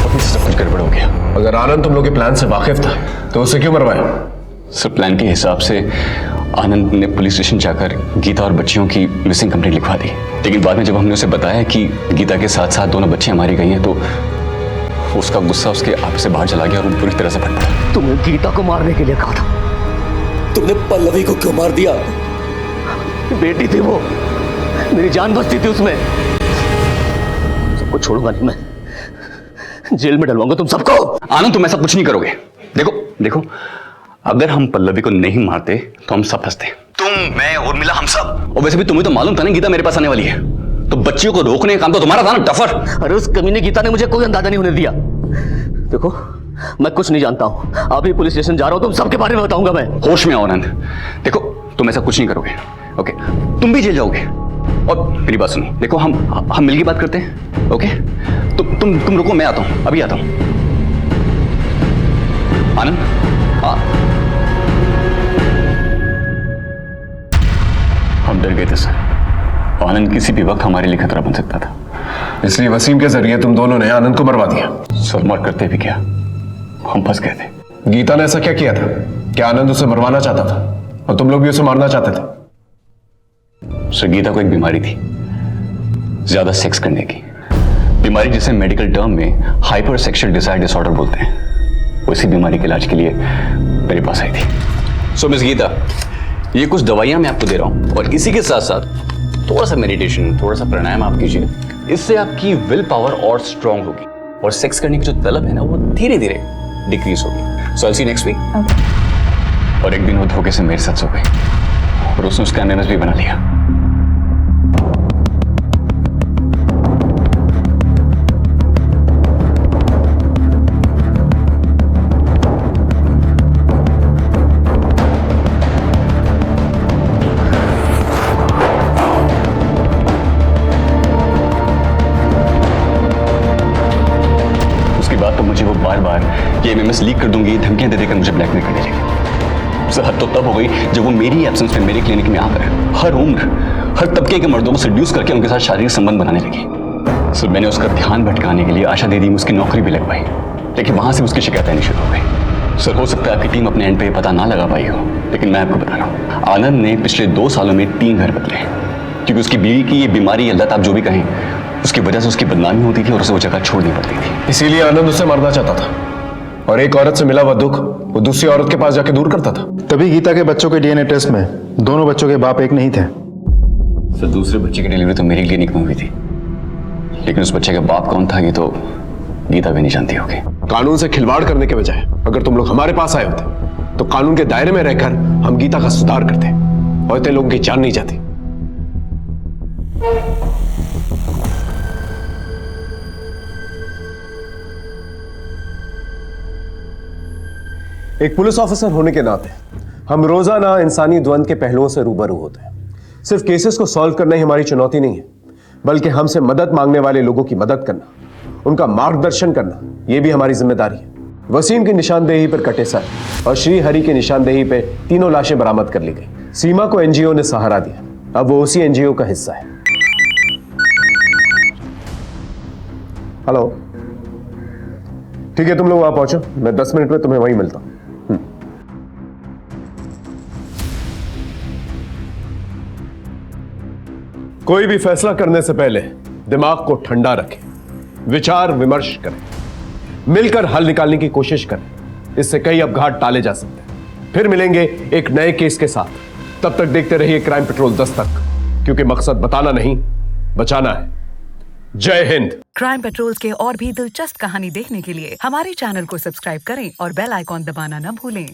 और सब कुछ गड़बड़ हो गया। अगर आनंद तुम लोग के प्लान से वाकिफ था तो उसे क्यों मरवाया? सर प्लान के हिसाब से आनंद ने पुलिस स्टेशन जाकर गीता और बच्चियों की मिसिंग कंप्लेंट लिखवा दी। लेकिन बाद में जब हमने उसे बताया कि गीता के साथ साथ दोनों बच्चियां मारी गई हैं, तो उसका गुस्सा उसके आप से बाहर चला गया और वो पूरी तरह से फट पड़ा। तुमने गीता को मारने के लिए कहा था, तुमने पल्लवी को क्यों मार दिया? बेटी थी वो, मेरी जान बचती थी उसमें। सबको छोड़ूंगा नहीं मैं, जेल में डलवाऊंगा तुम सबको। आनंद, तुम ऐसा कुछ नहीं करोगे। देखो देखो, अगर हम पल्लवी को नहीं मारते तो हम सब फंसते, तुम, मैं, उर्मिला, हम सब। और वैसे भी तुम्हें तो मालूम था ना गीता मेरे पास आने वाली है, तो बच्चियों को रोकने का काम तो तुम्हारा था ना, टफर। अरे उस कमीने गीता ने मुझे कोई अंदाजा नहीं होने दिया। देखो, मैं कुछ नहीं जानता हूं, अभी पुलिस स्टेशन जा रहा हूं, तुम सबके बारे में बताऊंगा मैं। होश में आओ आनंद। देखो, तुम ऐसा कुछ नहीं करोगे, ओके? तुम भी जेल जाओगे। और मेरी बात सुनो, देखो हम मिलके बात करते हैं, ओके? तुम रुको, मैं आता हूं, अभी आता हूं। आनंद, हम डर गए थे सर। आनंद किसी भी वक्त हमारे लिए खतरा बन सकता था, इसलिए वसीम के जरिए तुम दोनों ने आनंद को मरवा दिया। सर, मर करते भी क्या, हम फंस गए थे। गीता ने ऐसा क्या किया था कि आनंद उसे मरवाना चाहता था और तुम लोग भी उसे मारना चाहते थे? सर, गीता को एक बीमारी थी, ज्यादा सेक्स करने की बीमारी, जिसे मेडिकल टर्म में हाइपर सेक्सुअल डिजायर डिसऑर्डर बोलते हैं। उसी बीमारी के इलाज के लिए मेरे पास आई थी। सो मिस गीता, ये कुछ दवाइयां मैं आपको दे रहा हूं, और इसी के साथ साथ थोड़ा सा मेडिटेशन, थोड़ा सा प्राणायाम आप कीजिए। इससे आपकी विल पावर और स्ट्रांग होगी, और सेक्स करने की जो तलब है ना, वो धीरे धीरे डिक्रीज होगी। सो आई सी नेक्स्ट वीक। और एक दिन वो धोखे से मेरे साथ सो गई और उसने उसका एमएमएस भी बना लिया। मुझे वो बार बार ये एमएमएस लीक कर दूंगी, धमकियां दे देकर मुझे ब्लैकमेल करने लगी। हद तो तब हो गई जब वो मेरी एब्सेंस में मेरे क्लिनिक में आकर हर उम्र, हर तबके के मर्दों को सेड्यूस करके उनके साथ शारीरिक संबंध बनाने लगी। सर, मैंने उसका ध्यान भटकाने के लिए आशा दे दी, उसकी नौकरी भी लगवाई, लेकिन वहां से उसकी शिकायतें नहीं शुरू हो गई। सर, हो सकता है आपकी टीम अपने एंड पे पता ना लगा पाई हो, लेकिन मैं आपको बता रहा हूँ, आनंद ने पिछले 2 सालों में 3 घर बदले, क्योंकि उसकी बीवी की ये बीमारी या लत, आप जो भी कहें, उसकी वजह से उसकी बदनामी होती थी और उसे वो जगह छोड़नी पड़ती थी। इसीलिए आनंद उसे मारना चाहता था, और एक औरत से मिला हुआ दुख वो दूसरी औरत के पास जाके दूर करता था। तभी गीता के बच्चों के डीएनए टेस्ट में दोनों बच्चों के बाप एक नहीं थे। सर, दूसरे बच्चे की डिलीवरी तो मेरी क्लिनिक में हुई थी, लेकिन उस बच्चे का बाप कौन था ये तो गीता भी नहीं जानती होगी। कानून से खिलवाड़ करने के बजाय अगर तुम लोग हमारे पास आए होते तो कानून के दायरे में रहकर हम गीता का सुधार करते, और इतने लोगों की जान नहीं जाती। एक पुलिस ऑफिसर होने के नाते हम रोजाना इंसानी द्वंद के पहलुओं से रूबरू होते हैं। सिर्फ केसेस को सॉल्व करना ही हमारी चुनौती नहीं है, बल्कि हमसे मदद मांगने वाले लोगों की मदद करना, उनका मार्गदर्शन करना, यह भी हमारी जिम्मेदारी है। वसीम की निशानदेही पर कटे सर और श्री हरि की निशानदेही पे तीनों लाशें बरामद कर ली गई। सीमा को एनजीओ ने सहारा दिया, अब वो उसी एनजीओ का हिस्सा है। हेलो, ठीक है, तुम लोग वहां पहुंचो, मैं 10 मिनट में तुम्हें वहीं मिलता हूं। कोई भी फैसला करने से पहले दिमाग को ठंडा रखें, विचार विमर्श करें, मिलकर हल निकालने की कोशिश करें। इससे कई अपघात टाले जा सकते हैं। फिर मिलेंगे एक नए केस के साथ। तब तक देखते रहिए क्राइम पेट्रोल 10 तक, क्योंकि मकसद बताना नहीं, बचाना है। जय हिंद। क्राइम पेट्रोल के और भी दिलचस्प कहानी देखने के लिए हमारे चैनल को सब्सक्राइब करें और बेल आइकॉन दबाना न भूलें।